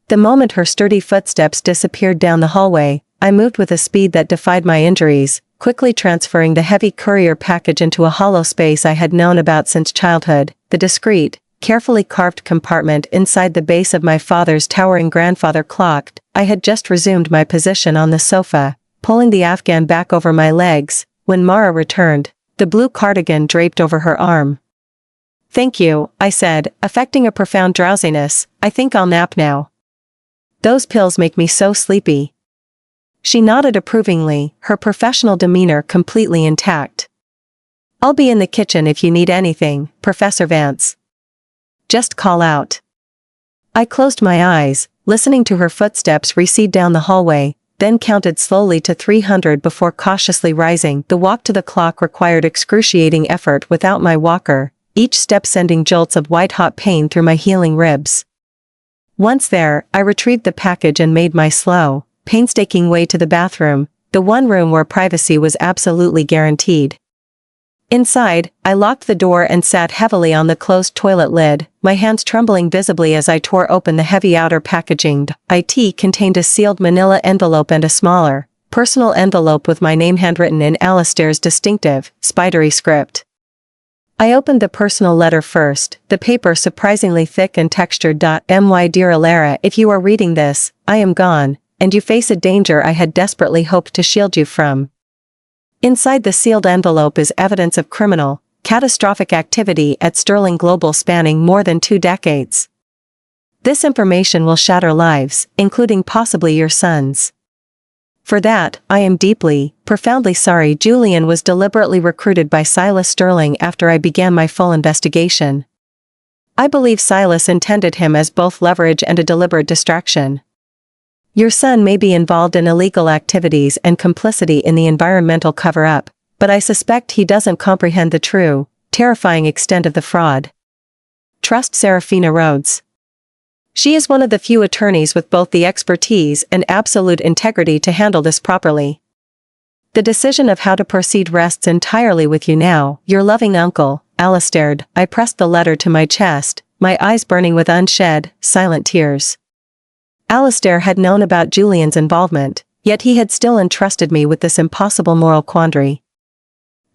The moment her sturdy footsteps disappeared down the hallway, I moved with a speed that defied my injuries, quickly transferring the heavy courier package into a hollow space I had known about since childhood, the discreet, carefully carved compartment inside the base of my father's towering grandfather clock. I had just resumed my position on the sofa, pulling the afghan back over my legs, when Mara returned, the blue cardigan draped over her arm. Thank you, I said, affecting a profound drowsiness. I think I'll nap now. Those pills make me so sleepy. She nodded approvingly, her professional demeanor completely intact. I'll be in the kitchen if you need anything, Professor Vance. Just call out. I closed my eyes, listening to her footsteps recede down the hallway, then counted slowly to 300 before cautiously rising. The walk to the clock required excruciating effort without my walker, each step sending jolts of white-hot pain through my healing ribs. Once there, I retrieved the package and made my slow, painstaking way to the bathroom, the one room where privacy was absolutely guaranteed. Inside, I locked the door and sat heavily on the closed toilet lid, my hands trembling visibly as I tore open the heavy outer packaging. It contained a sealed manila envelope and a smaller, personal envelope with my name handwritten in Alistair's distinctive, spidery script. I opened the personal letter first, the paper surprisingly thick and textured. My dear Alara, if you are reading this, I am gone, and you face a danger I had desperately hoped to shield you from. Inside the sealed envelope is evidence of criminal, catastrophic activity at Sterling Global spanning more than 2 decades. This information will shatter lives, including possibly your son's. For that, I am deeply, profoundly sorry. Julian was deliberately recruited by Silas Sterling after I began my full investigation. I believe Silas intended him as both leverage and a deliberate distraction. Your son may be involved in illegal activities and complicity in the environmental cover-up, but I suspect he doesn't comprehend the true, terrifying extent of the fraud. Trust Serafina Rhodes. She is one of the few attorneys with both the expertise and absolute integrity to handle this properly. The decision of how to proceed rests entirely with you now, your loving uncle, Alistair. I pressed the letter to my chest, my eyes burning with unshed, silent tears. Alistair had known about Julian's involvement, yet he had still entrusted me with this impossible moral quandary.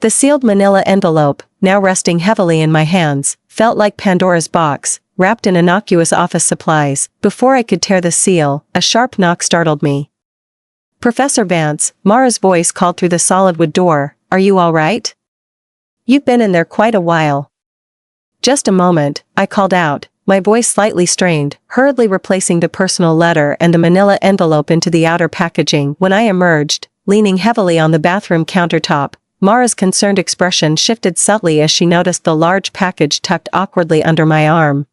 The sealed manila envelope, now resting heavily in my hands, felt like Pandora's box, wrapped in innocuous office supplies. Before I could tear the seal, a sharp knock startled me. "Professor Vance," Mara's voice called through the solid wood door, "are you all right? You've been in there quite a while." "Just a moment," I called out, my voice slightly strained, hurriedly replacing the personal letter and the manila envelope into the outer packaging. When I emerged, leaning heavily on the bathroom countertop, Mara's concerned expression shifted subtly as she noticed the large package tucked awkwardly under my arm.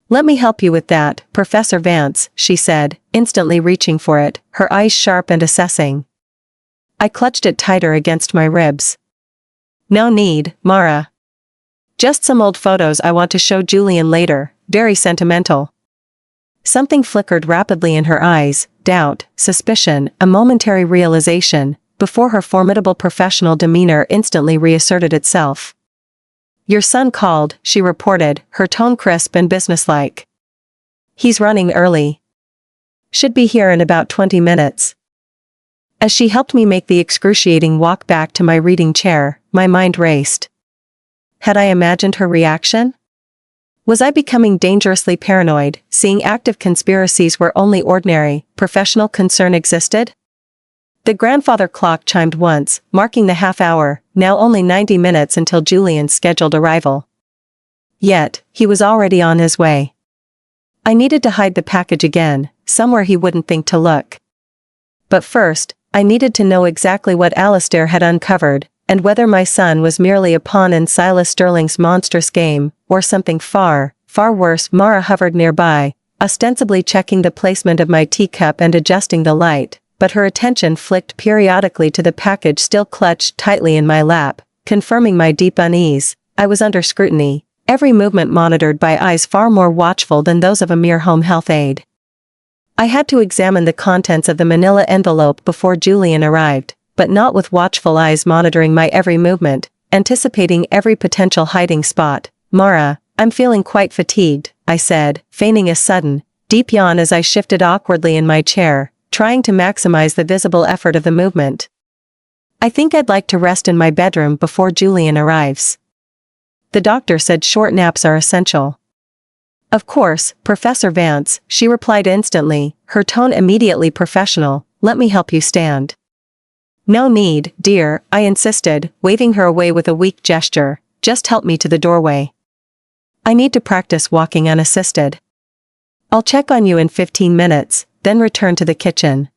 "Let me help you with that, Professor Vance," she said, instantly reaching for it, her eyes sharp and assessing. I clutched it tighter against my ribs. "No need, Mara. Just some old photos I want to show Julian later, very sentimental." Something flickered rapidly in her eyes, doubt, suspicion, a momentary realization, before her formidable professional demeanor instantly reasserted itself. "Your son called," she reported, her tone crisp and businesslike. "He's running early. Should be here in about 20 minutes. As she helped me make the excruciating walk back to my reading chair, my mind raced. Had I imagined her reaction? Was I becoming dangerously paranoid, seeing active conspiracies where only ordinary, professional concern existed? The grandfather clock chimed once, marking the half-hour, now only 90 minutes until Julian's scheduled arrival. Yet, he was already on his way. I needed to hide the package again, somewhere he wouldn't think to look. But first, I needed to know exactly what Alistair had uncovered, and whether my son was merely a pawn in Silas Sterling's monstrous game, or something far, far worse. Mara hovered nearby, ostensibly checking the placement of my teacup and adjusting the light, but her attention flicked periodically to the package still clutched tightly in my lap, confirming my deep unease. I was under scrutiny, every movement monitored by eyes far more watchful than those of a mere home health aide. I had to examine the contents of the manila envelope before Julian arrived, but not with watchful eyes monitoring my every movement, anticipating every potential hiding spot. "Mara, I'm feeling quite fatigued," I said, feigning a sudden, deep yawn as I shifted awkwardly in my chair, trying to maximize the visible effort of the movement. "I think I'd like to rest in my bedroom before Julian arrives. The doctor said short naps are essential." "Of course, Professor Vance," she replied instantly, her tone immediately professional. "Let me help you stand." "No need, dear," I insisted, waving her away with a weak gesture. "Just help me to the doorway. I need to practice walking unassisted. I'll check on you in 15 minutes, then return to the kitchen."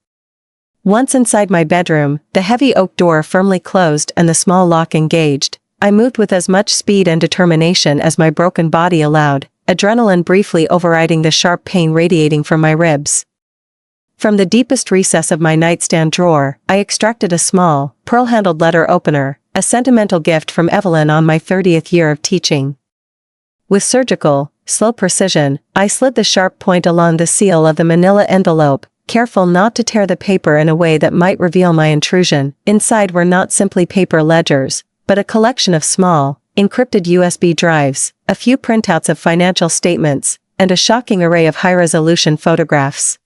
Once inside my bedroom, the heavy oak door firmly closed and the small lock engaged, I moved with as much speed and determination as my broken body allowed, adrenaline briefly overriding the sharp pain radiating from my ribs. From the deepest recess of my nightstand drawer, I extracted a small, pearl-handled letter opener, a sentimental gift from Evelyn on my 30th year of teaching. With surgical, slow precision, I slid the sharp point along the seal of the manila envelope, careful not to tear the paper in a way that might reveal my intrusion. Inside were not simply paper ledgers, but a collection of small, encrypted USB drives, a few printouts of financial statements, and a shocking array of high-resolution photographs.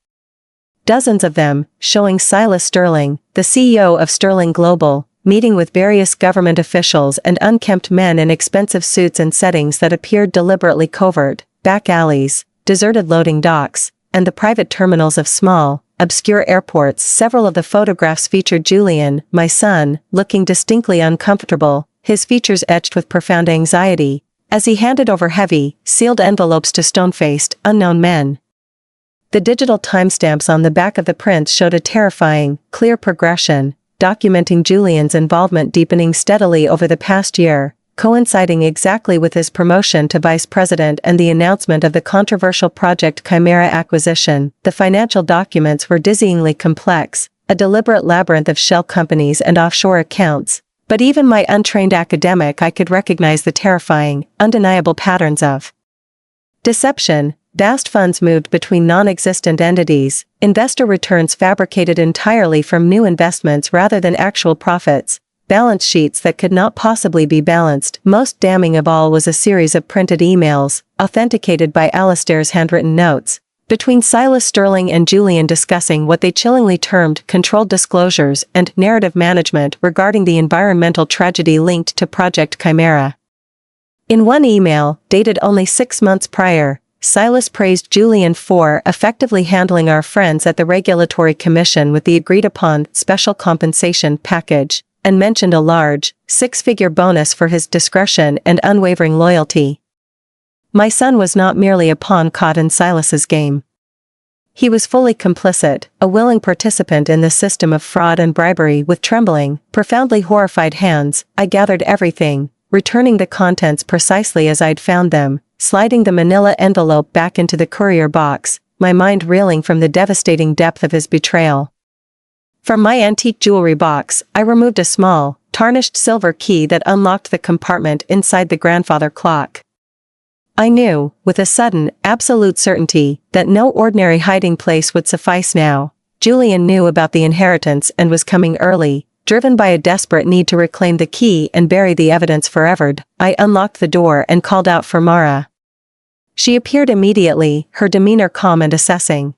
Dozens of them, showing Silas Sterling, the CEO of Sterling Global, meeting with various government officials and unkempt men in expensive suits in settings that appeared deliberately covert, back alleys, deserted loading docks, and the private terminals of small, obscure airports. Several of the photographs featured Julian, my son, looking distinctly uncomfortable, his features etched with profound anxiety, as he handed over heavy, sealed envelopes to stone-faced, unknown men. The digital timestamps on the back of the prints showed a terrifying, clear progression, documenting Julian's involvement deepening steadily over the past year, coinciding exactly with his promotion to vice president and the announcement of the controversial Project Chimera acquisition. The financial documents were dizzyingly complex, a deliberate labyrinth of shell companies and offshore accounts, but even my untrained academic eye could recognize the terrifying, undeniable patterns of deception. Vast funds moved between non-existent entities, investor returns fabricated entirely from new investments rather than actual profits, balance sheets that could not possibly be balanced. Most damning of all was a series of printed emails, authenticated by Alistair's handwritten notes, between Silas Sterling and Julian discussing what they chillingly termed controlled disclosures and narrative management regarding the environmental tragedy linked to Project Chimera. In one email, dated only 6 months prior, Silas praised Julian for effectively handling our friends at the Regulatory Commission with the agreed-upon special compensation package, and mentioned a large, 6-figure bonus for his discretion and unwavering loyalty. My son was not merely a pawn caught in Silas's game. He was fully complicit, a willing participant in the system of fraud and bribery. With trembling, profoundly horrified hands, I gathered everything, returning the contents precisely as I'd found them, sliding the manila envelope back into the courier box, my mind reeling from the devastating depth of his betrayal. From my antique jewelry box, I removed a small, tarnished silver key that unlocked the compartment inside the grandfather clock. I knew, with a sudden, absolute certainty, that no ordinary hiding place would suffice now. Julian knew about the inheritance and was coming early, driven by a desperate need to reclaim the key and bury the evidence forever. I unlocked the door and called out for Mara. She appeared immediately, her demeanor calm and assessing.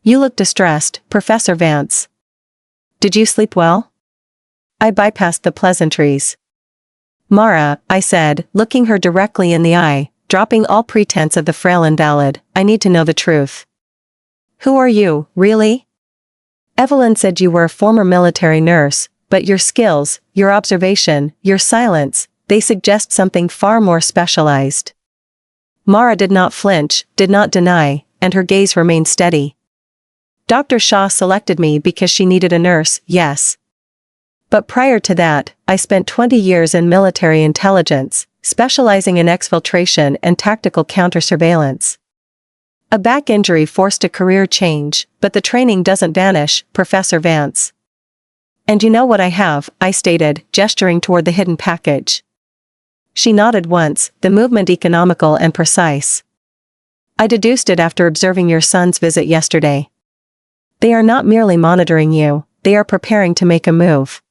"You look distressed, Professor Vance. Did you sleep well?" I bypassed the pleasantries. "Mara," I said, looking her directly in the eye, dropping all pretense of the frail invalid, "I need to know the truth. Who are you, really? Evelyn said you were a former military nurse, but your skills, your observation, your silence, they suggest something far more specialized." Mara did not flinch, did not deny, and her gaze remained steady. "Dr. Shaw selected me because she needed a nurse, yes. But prior to that, I spent 20 years in military intelligence, specializing in exfiltration and tactical counter-surveillance. A back injury forced a career change, but the training doesn't vanish, Professor Vance. And you know what I have," I stated, gesturing toward the hidden package. She nodded once, the movement economical and precise. "I deduced it after observing your son's visit yesterday. They are not merely monitoring you, they are preparing to make a move.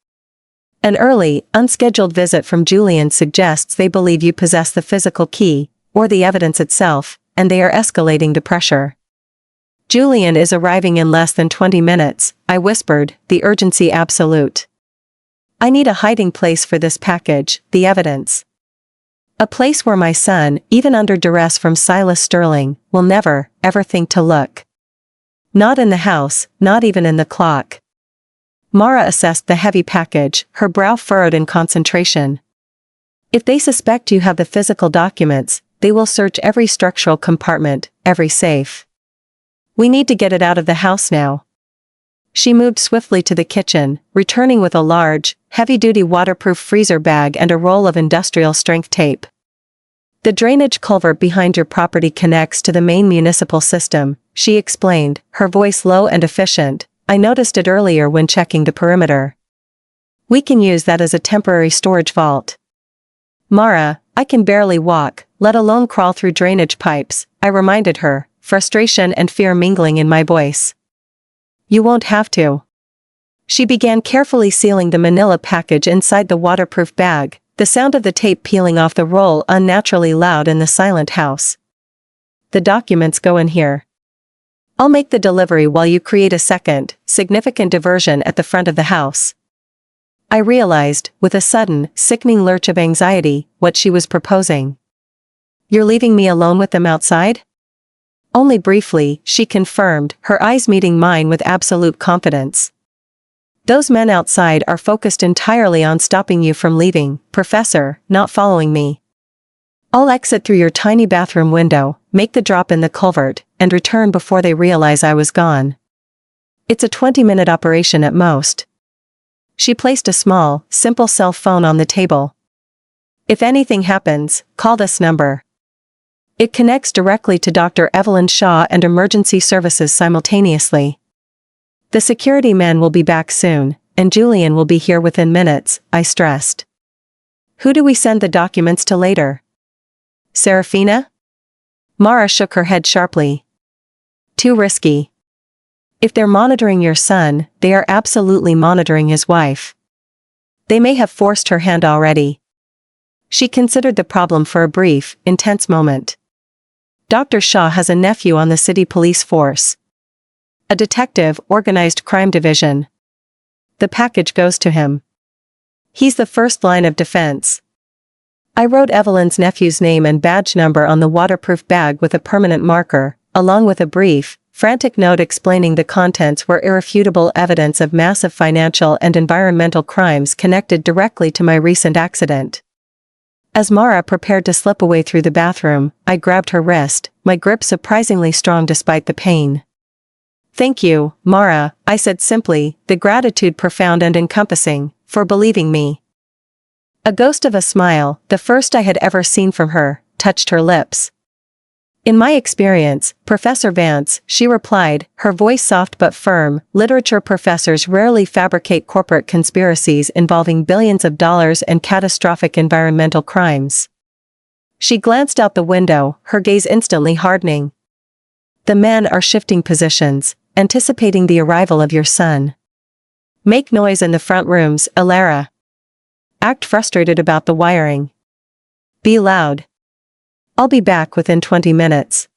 An early, unscheduled visit from Julian suggests they believe you possess the physical key, or the evidence itself, and they are escalating the pressure. Julian is arriving in less than 20 minutes, I whispered, the urgency absolute. I need a hiding place for this package, the evidence. A place where my son, even under duress from Silas Sterling, will never, ever think to look. Not in the house, not even in the clock." Mara assessed the heavy package, her brow furrowed in concentration. "If they suspect you have the physical documents, they will search every structural compartment, every safe. We need to get it out of the house now." She moved swiftly to the kitchen, returning with a large, heavy-duty waterproof freezer bag and a roll of industrial-strength tape. "The drainage culvert behind your property connects to the main municipal system," she explained, her voice low and efficient. "I noticed it earlier when checking the perimeter. We can use that as a temporary storage vault." "Mara, I can barely walk, let alone crawl through drainage pipes," I reminded her, frustration and fear mingling in my voice. "You won't have to." She began carefully sealing the manila package inside the waterproof bag, the sound of the tape peeling off the roll unnaturally loud in the silent house. "The documents go in here. I'll make the delivery while you create a second, significant diversion at the front of the house." I realized, with a sudden, sickening lurch of anxiety, what she was proposing. "You're leaving me alone with them outside?" "Only briefly," she confirmed, her eyes meeting mine with absolute confidence. "Those men outside are focused entirely on stopping you from leaving, Professor, not following me. I'll exit through your tiny bathroom window, make the drop in the culvert, and return before they realize I was gone. It's a 20-minute operation at most." She placed a small, simple cell phone on the table. "If anything happens, call this number. It connects directly to Dr. Evelyn Shaw and emergency services simultaneously. The security men will be back soon, and Julian will be here within minutes," I stressed. "Who do we send the documents to later?" "Serafina?" Mara shook her head sharply. "Too risky. If they're monitoring your son, they are absolutely monitoring his wife. They may have forced her hand already." She considered the problem for a brief, intense moment. "Dr. Shaw has a nephew on the city police force. A detective, organized crime division. The package goes to him. He's the first line of defense." I wrote Evelyn's nephew's name and badge number on the waterproof bag with a permanent marker, along with a brief, frantic note explaining the contents were irrefutable evidence of massive financial and environmental crimes connected directly to my recent accident. As Mara prepared to slip away through the bathroom, I grabbed her wrist, my grip surprisingly strong despite the pain. "Thank you, Mara," I said simply, the gratitude profound and encompassing, "for believing me." A ghost of a smile, the first I had ever seen from her, touched her lips. "In my experience, Professor Vance," she replied, her voice soft but firm, "literature professors rarely fabricate corporate conspiracies involving billions of dollars and catastrophic environmental crimes." She glanced out the window, her gaze instantly hardening. "The men are shifting positions, anticipating the arrival of your son. Make noise in the front rooms, Alara. Act frustrated about the wiring. Be loud. I'll be back within 20 minutes.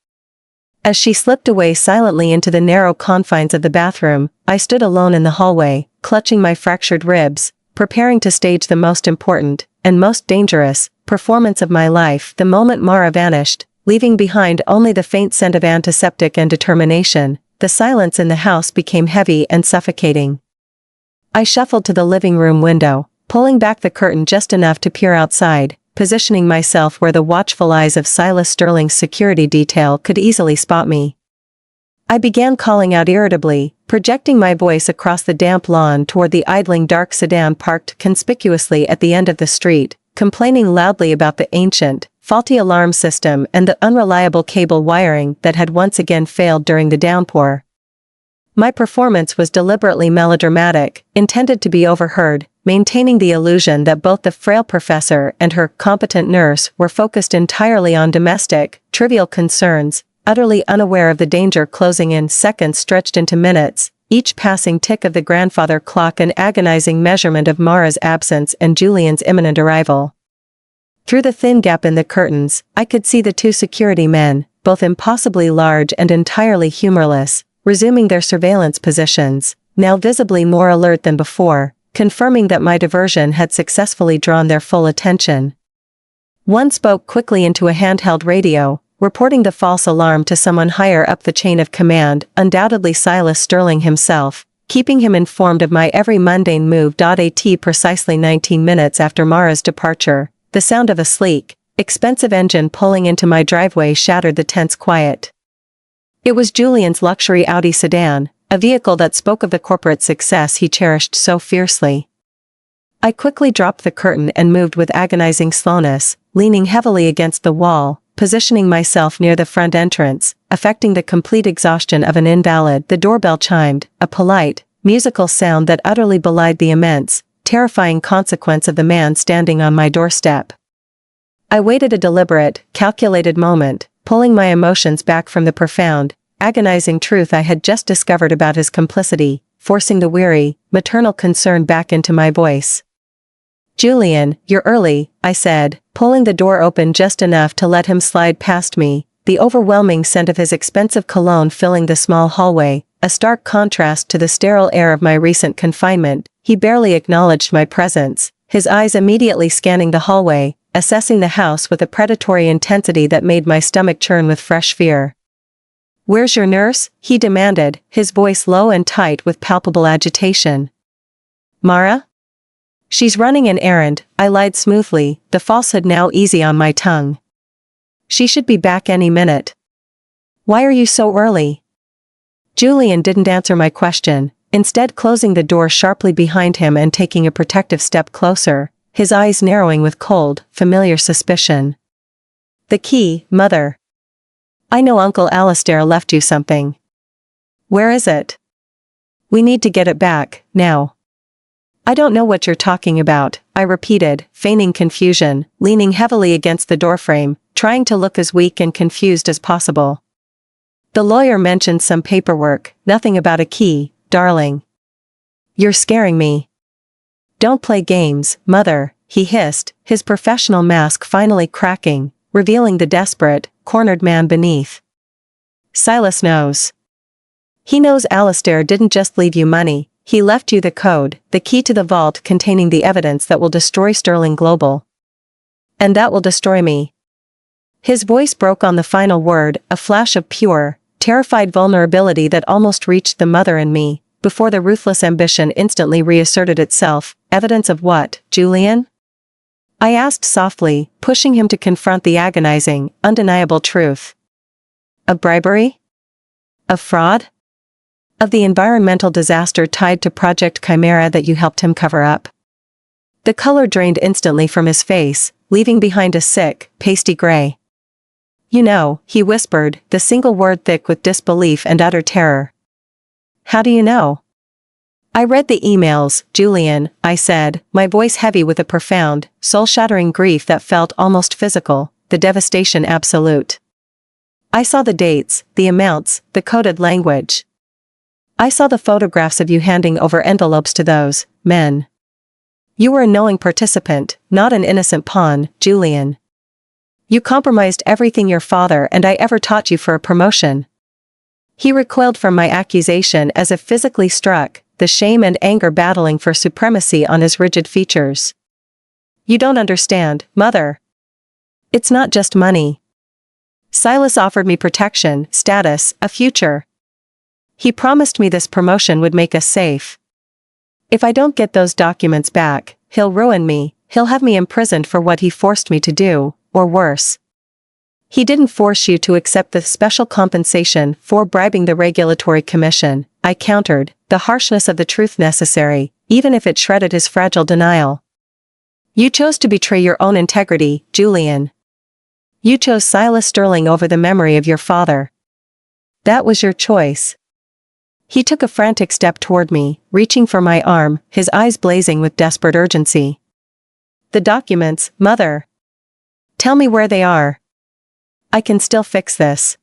As she slipped away silently into the narrow confines of the bathroom, I stood alone in the hallway, clutching my fractured ribs, preparing to stage the most important, and most dangerous, performance of my life the moment Mara vanished, leaving behind only the faint scent of antiseptic and determination. The silence in the house became heavy and suffocating. I shuffled to the living room window, pulling back the curtain just enough to peer outside, positioning myself where the watchful eyes of Silas Sterling's security detail could easily spot me. I began calling out irritably, projecting my voice across the damp lawn toward the idling dark sedan parked conspicuously at the end of the street, complaining loudly about the ancient, faulty alarm system and the unreliable cable wiring that had once again failed during the downpour. My performance was deliberately melodramatic, intended to be overheard, maintaining the illusion that both the frail professor and her competent nurse were focused entirely on domestic, trivial concerns, utterly unaware of the danger closing in. Seconds stretched into minutes, each passing tick of the grandfather clock an agonizing measurement of Mara's absence and Julian's imminent arrival. Through the thin gap in the curtains, I could see the two security men, both impossibly large and entirely humorless, resuming their surveillance positions, now visibly more alert than before, confirming that my diversion had successfully drawn their full attention. One spoke quickly into a handheld radio, reporting the false alarm to someone higher up the chain of command, undoubtedly Silas Sterling himself, keeping him informed of my every mundane move. At precisely 19 minutes after Mara's departure, the sound of a sleek, expensive engine pulling into my driveway shattered the tense quiet. It was Julian's luxury Audi sedan, a vehicle that spoke of the corporate success he cherished so fiercely. I quickly dropped the curtain and moved with agonizing slowness, leaning heavily against the wall, positioning myself near the front entrance, affecting the complete exhaustion of an invalid. The doorbell chimed, a polite, musical sound that utterly belied the immense, terrifying consequence of the man standing on my doorstep. I waited a deliberate, calculated moment, pulling my emotions back from the profound, agonizing truth I had just discovered about his complicity, forcing the weary, maternal concern back into my voice. "Julian, you're early," I said, pulling the door open just enough to let him slide past me, the overwhelming scent of his expensive cologne filling the small hallway, a stark contrast to the sterile air of my recent confinement. He barely acknowledged my presence, his eyes immediately scanning the hallway, assessing the house with a predatory intensity that made my stomach churn with fresh fear. "Where's your nurse?" he demanded, his voice low and tight with palpable agitation. "Mara? She's running an errand," I lied smoothly, the falsehood now easy on my tongue. "She should be back any minute." "Why are you so early?" Julian didn't answer my question, instead closing the door sharply behind him and taking a protective step closer, his eyes narrowing with cold, familiar suspicion. "The key, Mother. I know Uncle Alastair left you something." "Where is it?" "We need to get it back, now." "I don't know what you're talking about," I repeated, feigning confusion, leaning heavily against the doorframe, trying to look as weak and confused as possible. "The lawyer mentioned some paperwork, nothing about a key, darling." "You're scaring me." "Don't play games, Mother," he hissed, his professional mask finally cracking, revealing the desperate, cornered man beneath. "Silas knows. He knows Alastair didn't just leave you money, he left you the code, the key to the vault containing the evidence that will destroy Sterling Global." And that will destroy me. His voice broke on the final word, a flash of pure, terrified vulnerability that almost reached the mother in me, before the ruthless ambition instantly reasserted itself. Evidence of what, Julian? I asked softly, pushing him to confront the agonizing, undeniable truth. Of bribery? Of fraud? Of the environmental disaster tied to Project Chimera that you helped him cover up? The color drained instantly from his face, leaving behind a sick, pasty gray. You know, he whispered, the single word thick with disbelief and utter terror. How do you know? I read the emails, Julian, I said, my voice heavy with a profound, soul-shattering grief that felt almost physical, the devastation absolute. I saw the dates, the amounts, the coded language. I saw the photographs of you handing over envelopes to those men. You were a knowing participant, not an innocent pawn, Julian. You compromised everything your father and I ever taught you for a promotion. He recoiled from my accusation as if physically struck, the shame and anger battling for supremacy on his rigid features. You don't understand, Mother. It's not just money. Silas offered me protection, status, a future. He promised me this promotion would make us safe. If I don't get those documents back, he'll ruin me, he'll have me imprisoned for what he forced me to do, or worse. He didn't force you to accept the special compensation for bribing the regulatory commission, I countered, the harshness of the truth necessary, even if it shredded his fragile denial. You chose to betray your own integrity, Julian. You chose Silas Sterling over the memory of your father. That was your choice. He took a frantic step toward me, reaching for my arm, his eyes blazing with desperate urgency. The documents, Mother. Tell me where they are. I can still fix this.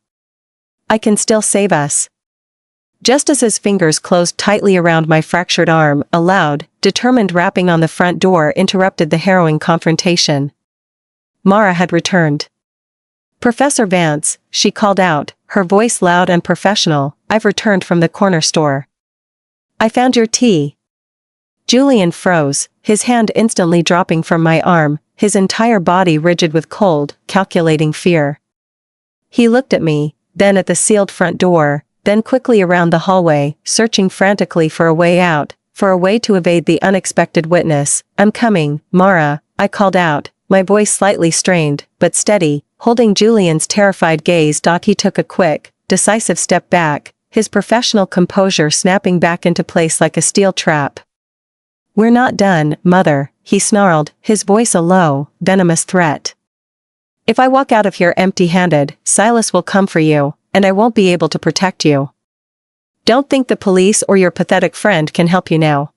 I can still save us. Just as his fingers closed tightly around my fractured arm, a loud, determined rapping on the front door interrupted the harrowing confrontation. Mara had returned. Professor Vance, she called out, her voice loud and professional, I've returned from the corner store. I found your tea. Julian froze, his hand instantly dropping from my arm, his entire body rigid with cold, calculating fear. He looked at me, then at the sealed front door, then quickly around the hallway, searching frantically for a way out, for a way to evade the unexpected witness. I'm coming, Mara, I called out, my voice slightly strained, but steady, holding Julian's terrified gaze. He took a quick, decisive step back, his professional composure snapping back into place like a steel trap. We're not done, Mother, he snarled, his voice a low, venomous threat. If I walk out of here empty-handed, Silas will come for you, and I won't be able to protect you. Don't think the police or your pathetic friend can help you now.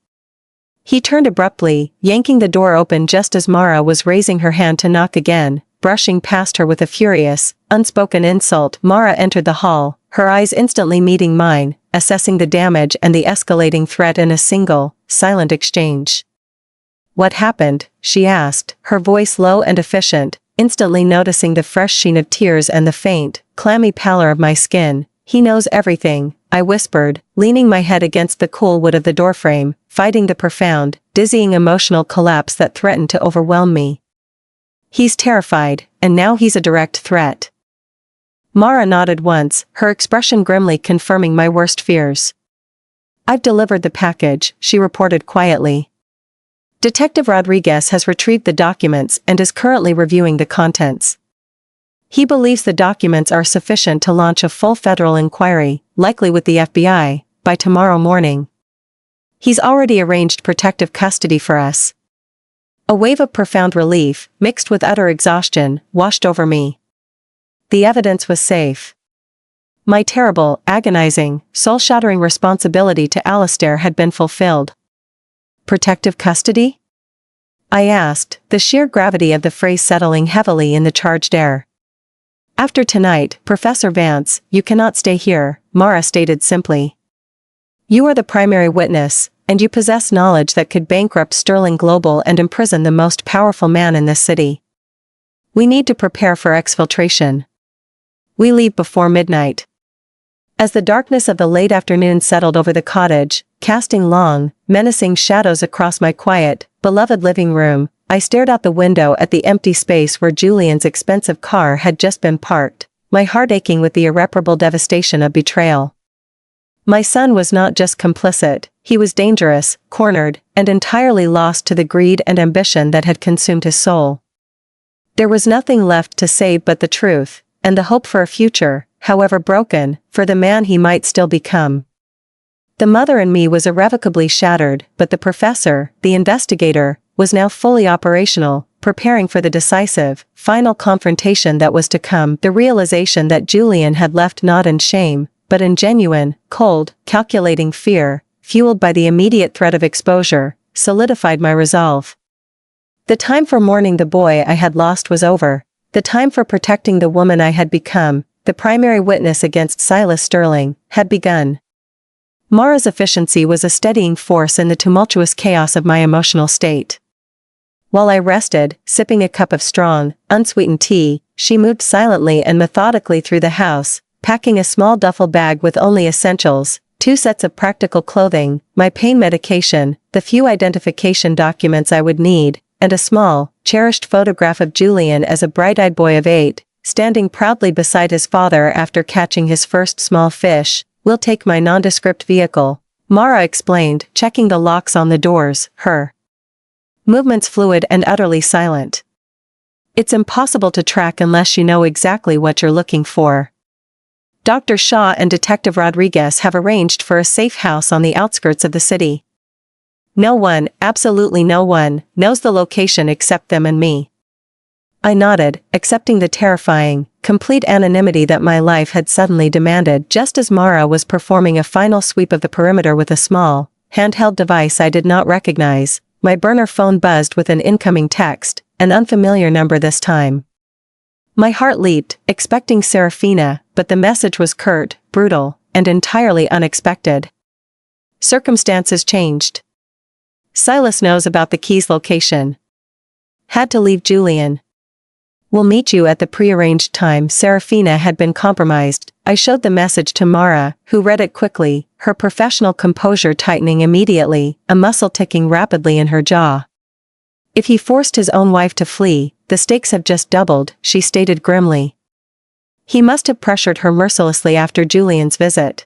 He turned abruptly, yanking the door open just as Mara was raising her hand to knock again, brushing past her with a furious, unspoken insult. Mara entered the hall, her eyes instantly meeting mine, assessing the damage and the escalating threat in a single, silent exchange. What happened? She asked, her voice low and efficient, instantly noticing the fresh sheen of tears and the faint, clammy pallor of my skin. He knows everything, I whispered, leaning my head against the cool wood of the doorframe, fighting the profound, dizzying emotional collapse that threatened to overwhelm me. He's terrified, and now he's a direct threat. Mara nodded once, her expression grimly confirming my worst fears. I've delivered the package, she reported quietly. Detective Rodriguez has retrieved the documents and is currently reviewing the contents. He believes the documents are sufficient to launch a full federal inquiry, likely with the FBI, by tomorrow morning. He's already arranged protective custody for us. A wave of profound relief, mixed with utter exhaustion, washed over me. The evidence was safe. My terrible, agonizing, soul-shattering responsibility to Alistair had been fulfilled. Protective custody? I asked, the sheer gravity of the phrase settling heavily in the charged air. After tonight, Professor Vance, you cannot stay here, Mara stated simply. You are the primary witness, and you possess knowledge that could bankrupt Sterling Global and imprison the most powerful man in this city. We need to prepare for exfiltration. We leave before midnight. As the darkness of the late afternoon settled over the cottage, casting long, menacing shadows across my quiet, beloved living room, I stared out the window at the empty space where Julian's expensive car had just been parked, my heart aching with the irreparable devastation of betrayal. My son was not just complicit, he was dangerous, cornered, and entirely lost to the greed and ambition that had consumed his soul. There was nothing left to save but the truth, and the hope for a future, however broken, for the man he might still become. The mother in me was irrevocably shattered, but the professor, the investigator, was now fully operational, preparing for the decisive, final confrontation that was to come. The realization that Julian had left not in shame, but in genuine, cold, calculating fear, fueled by the immediate threat of exposure, solidified my resolve. The time for mourning the boy I had lost was over. The time for protecting the woman I had become, the primary witness against Silas Sterling, had begun. Mara's efficiency was a steadying force in the tumultuous chaos of my emotional state. While I rested, sipping a cup of strong, unsweetened tea, she moved silently and methodically through the house, packing a small duffel bag with only essentials, 2 sets of practical clothing, my pain medication, the few identification documents I would need, and a small, cherished photograph of Julian as a bright-eyed boy of 8, standing proudly beside his father after catching his first small fish. "We'll take my nondescript vehicle," Mara explained, checking the locks on the doors, her movements fluid and utterly silent. "It's impossible to track unless you know exactly what you're looking for. Dr. Shaw and Detective Rodriguez have arranged for a safe house on the outskirts of the city. No one, absolutely no one, knows the location except them and me." I nodded, accepting the terrifying, complete anonymity that my life had suddenly demanded just as Mara was performing a final sweep of the perimeter with a small, handheld device I did not recognize. My burner phone buzzed with an incoming text, an unfamiliar number this time. My heart leaped, expecting Serafina, but the message was curt, brutal, and entirely unexpected. "Circumstances changed. Silas knows about the key's location. Had to leave Julian. We'll meet you at the prearranged time." Serafina had been compromised. I showed the message to Mara, who read it quickly, her professional composure tightening immediately, a muscle ticking rapidly in her jaw. "If he forced his own wife to flee, the stakes have just doubled," she stated grimly. "He must have pressured her mercilessly after Julian's visit.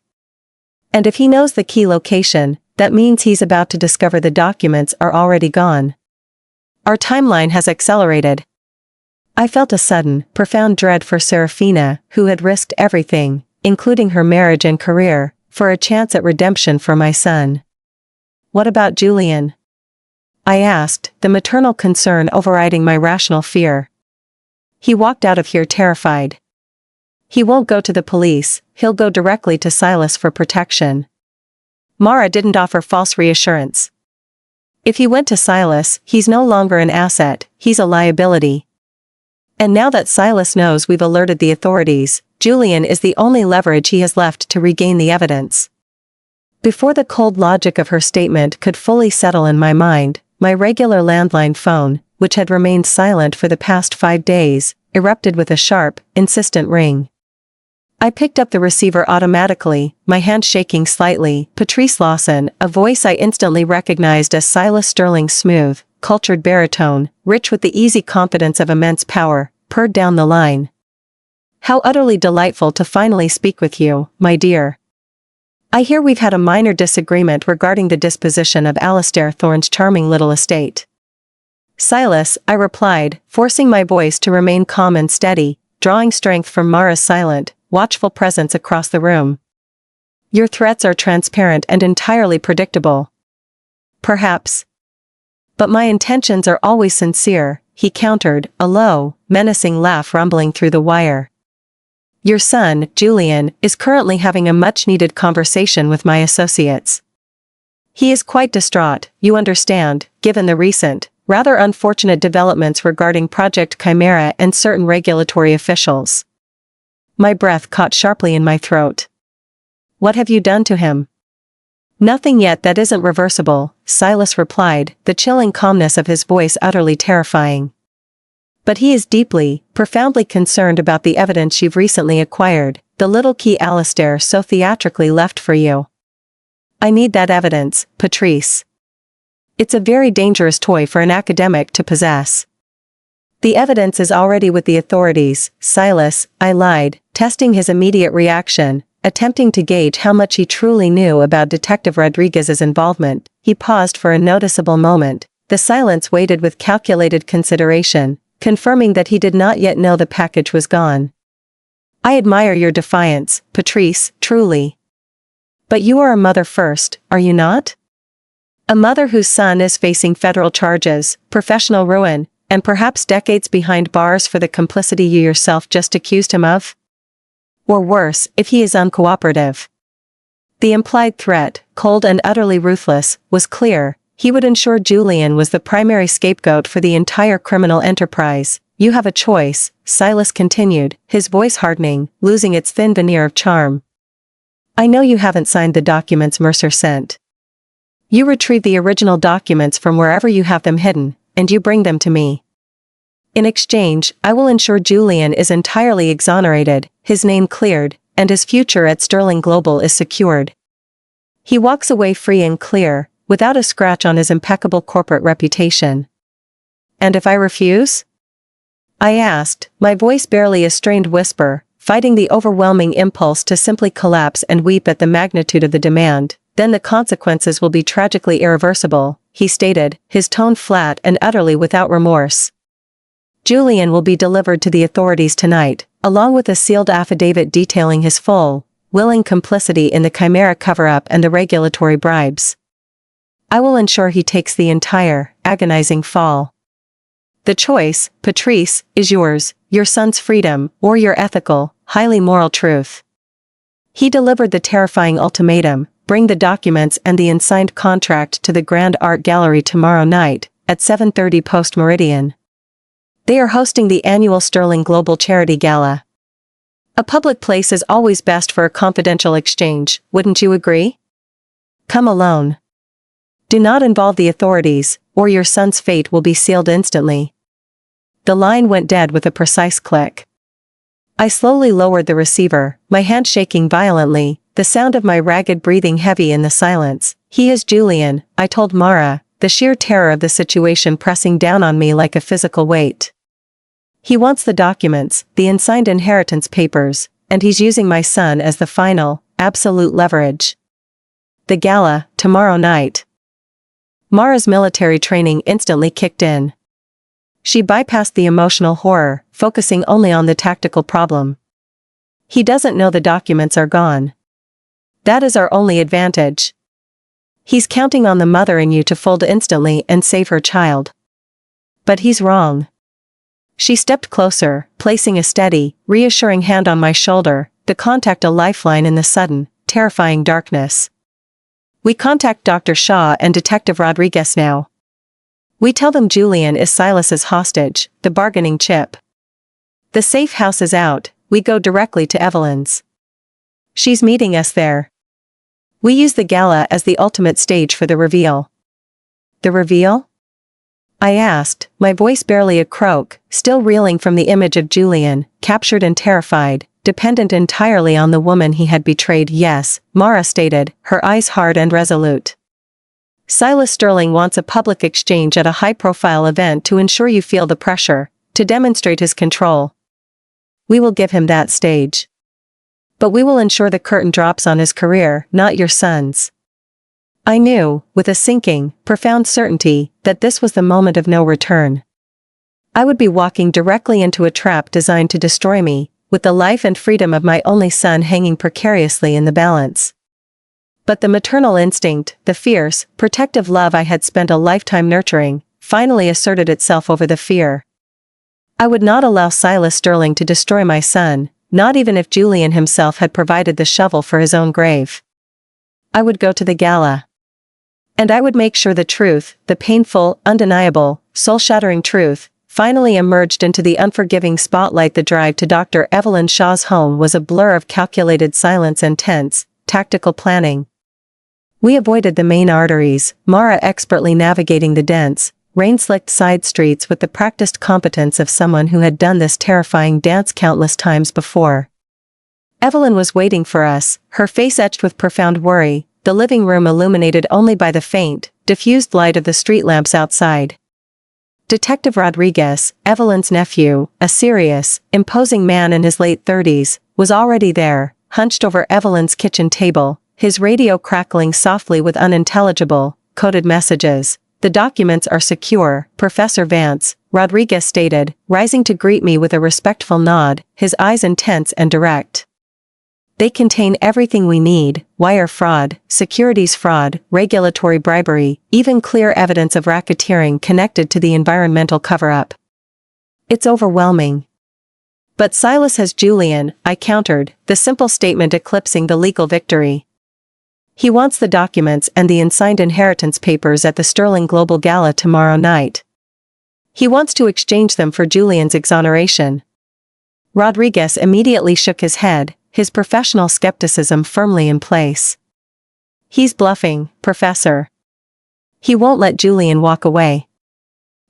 And if he knows the key location, that means he's about to discover the documents are already gone. Our timeline has accelerated." I felt a sudden, profound dread for Serafina, who had risked everything, including her marriage and career, for a chance at redemption for my son. "What about Julian?" I asked, the maternal concern overriding my rational fear. "He walked out of here terrified. He won't go to the police, he'll go directly to Silas for protection." Mara didn't offer false reassurance. "If he went to Silas, he's no longer an asset, he's a liability. And now that Silas knows we've alerted the authorities, Julian is the only leverage he has left to regain the evidence." Before the cold logic of her statement could fully settle in my mind, my regular landline phone, which had remained silent for the past 5 days, erupted with a sharp, insistent ring. I picked up the receiver automatically, my hand shaking slightly. Patrice Lawson, a voice I instantly recognized as Silas Sterling's smooth, cultured baritone, rich with the easy confidence of immense power, purred down the line. "How utterly delightful to finally speak with you, my dear. I hear we've had a minor disagreement regarding the disposition of Alistair Thorne's charming little estate." "Silas," I replied, forcing my voice to remain calm and steady, drawing strength from Mara's silent, watchful presence across the room. "Your threats are transparent and entirely predictable." "Perhaps. But my intentions are always sincere," he countered, a low, menacing laugh rumbling through the wire. "Your son, Julian, is currently having a much-needed conversation with my associates. He is quite distraught, you understand, given the recent, rather unfortunate developments regarding Project Chimera and certain regulatory officials." My breath caught sharply in my throat. "What have you done to him?" "Nothing yet that isn't reversible," Silas replied, the chilling calmness of his voice utterly terrifying. "But he is deeply, profoundly concerned about the evidence you've recently acquired, the little key Alistair so theatrically left for you. I need that evidence, Patrice. It's a very dangerous toy for an academic to possess. The evidence is already with the authorities, Silas, I lied, testing his immediate reaction, attempting to gauge how much he truly knew about Detective Rodriguez's involvement. He paused for a noticeable moment. The silence waited with calculated consideration, confirming that he did not yet know the package was gone. I admire your defiance, Patrice, truly. But you are a mother first, are you not? A mother whose son is facing federal charges, professional ruin, and perhaps decades behind bars for the complicity you yourself just accused him of? Or worse, if he is uncooperative. The implied threat, cold and utterly ruthless, was clear. He would ensure Julian was the primary scapegoat for the entire criminal enterprise. You have a choice, Silas continued, his voice hardening, losing its thin veneer of charm. I know you haven't signed the documents Mercer sent. You retrieve the original documents from wherever you have them hidden, and you bring them to me. In exchange, I will ensure Julian is entirely exonerated, his name cleared, and his future at Sterling Global is secured. He walks away free and clear, without a scratch on his impeccable corporate reputation. And if I refuse? I asked, my voice barely a strained whisper, fighting the overwhelming impulse to simply collapse and weep at the magnitude of the demand. Then the consequences will be tragically irreversible, he stated, his tone flat and utterly without remorse. Julian will be delivered to the authorities tonight, along with a sealed affidavit detailing his full, willing complicity in the Chimera cover-up and the regulatory bribes. I will ensure he takes the entire, agonizing fall. The choice, Patrice, is yours, your son's freedom, or your ethical, highly moral truth. He delivered the terrifying ultimatum, bring the documents and the unsigned contract to the Grand Art Gallery tomorrow night, at 7:30 post-meridian. They are hosting the annual Sterling Global Charity Gala. A public place is always best for a confidential exchange, wouldn't you agree? Come alone. Do not involve the authorities, or your son's fate will be sealed instantly. The line went dead with a precise click. I slowly lowered the receiver, my hand shaking violently, the sound of my ragged breathing heavy in the silence. He is Julian, I told Mara, the sheer terror of the situation pressing down on me like a physical weight. He wants the documents, the unsigned inheritance papers, and he's using my son as the final, absolute leverage. The gala, tomorrow night. Mara's military training instantly kicked in. She bypassed the emotional horror, focusing only on the tactical problem. He doesn't know the documents are gone. That is our only advantage. He's counting on the mother in you to fold instantly and save her child. But he's wrong. She stepped closer, placing a steady, reassuring hand on my shoulder, to contact a lifeline in the sudden, terrifying darkness. We contact Dr. Shaw and Detective Rodriguez now. We tell them Julian is Silas's hostage, the bargaining chip. The safe house is out, we go directly to Evelyn's. She's meeting us there. We use the gala as the ultimate stage for the reveal. The reveal? I asked, my voice barely a croak, still reeling from the image of Julian, captured and terrified, dependent entirely on the woman he had betrayed. Yes, Mara stated, her eyes hard and resolute. Silas Sterling wants a public exchange at a high-profile event to ensure you feel the pressure, to demonstrate his control. We will give him that stage. But we will ensure the curtain drops on his career, not your son's. I knew, with a sinking, profound certainty, that this was the moment of no return. I would be walking directly into a trap designed to destroy me, with the life and freedom of my only son hanging precariously in the balance. But the maternal instinct, the fierce, protective love I had spent a lifetime nurturing, finally asserted itself over the fear. I would not allow Silas Sterling to destroy my son, not even if Julian himself had provided the shovel for his own grave. I would go to the gala. And I would make sure the truth, the painful, undeniable, soul-shattering truth, finally emerged into the unforgiving spotlight. The drive to Dr. Evelyn Shaw's home was a blur of calculated silence and tense, tactical planning. We avoided the main arteries, Mara expertly navigating the dense, rain-slicked side streets with the practiced competence of someone who had done this terrifying dance countless times before. Evelyn was waiting for us, her face etched with profound worry, the living room illuminated only by the faint, diffused light of the street lamps outside. Detective Rodriguez, Evelyn's nephew, a serious, imposing man in his late 30s, was already there, hunched over Evelyn's kitchen table, his radio crackling softly with unintelligible, coded messages. "The documents are secure, Professor Vance," Rodriguez stated, rising to greet me with a respectful nod, his eyes intense and direct. "They contain everything we need: wire fraud, securities fraud, regulatory bribery, even clear evidence of racketeering connected to the environmental cover-up. It's overwhelming." "But Silas has Julian," I countered, the simple statement eclipsing the legal victory. "He wants the documents and the unsigned inheritance papers at the Sterling Global Gala tomorrow night. He wants to exchange them for Julian's exoneration." Rodriguez immediately shook his head, his professional skepticism firmly in place. "He's bluffing, Professor. He won't let Julian walk away.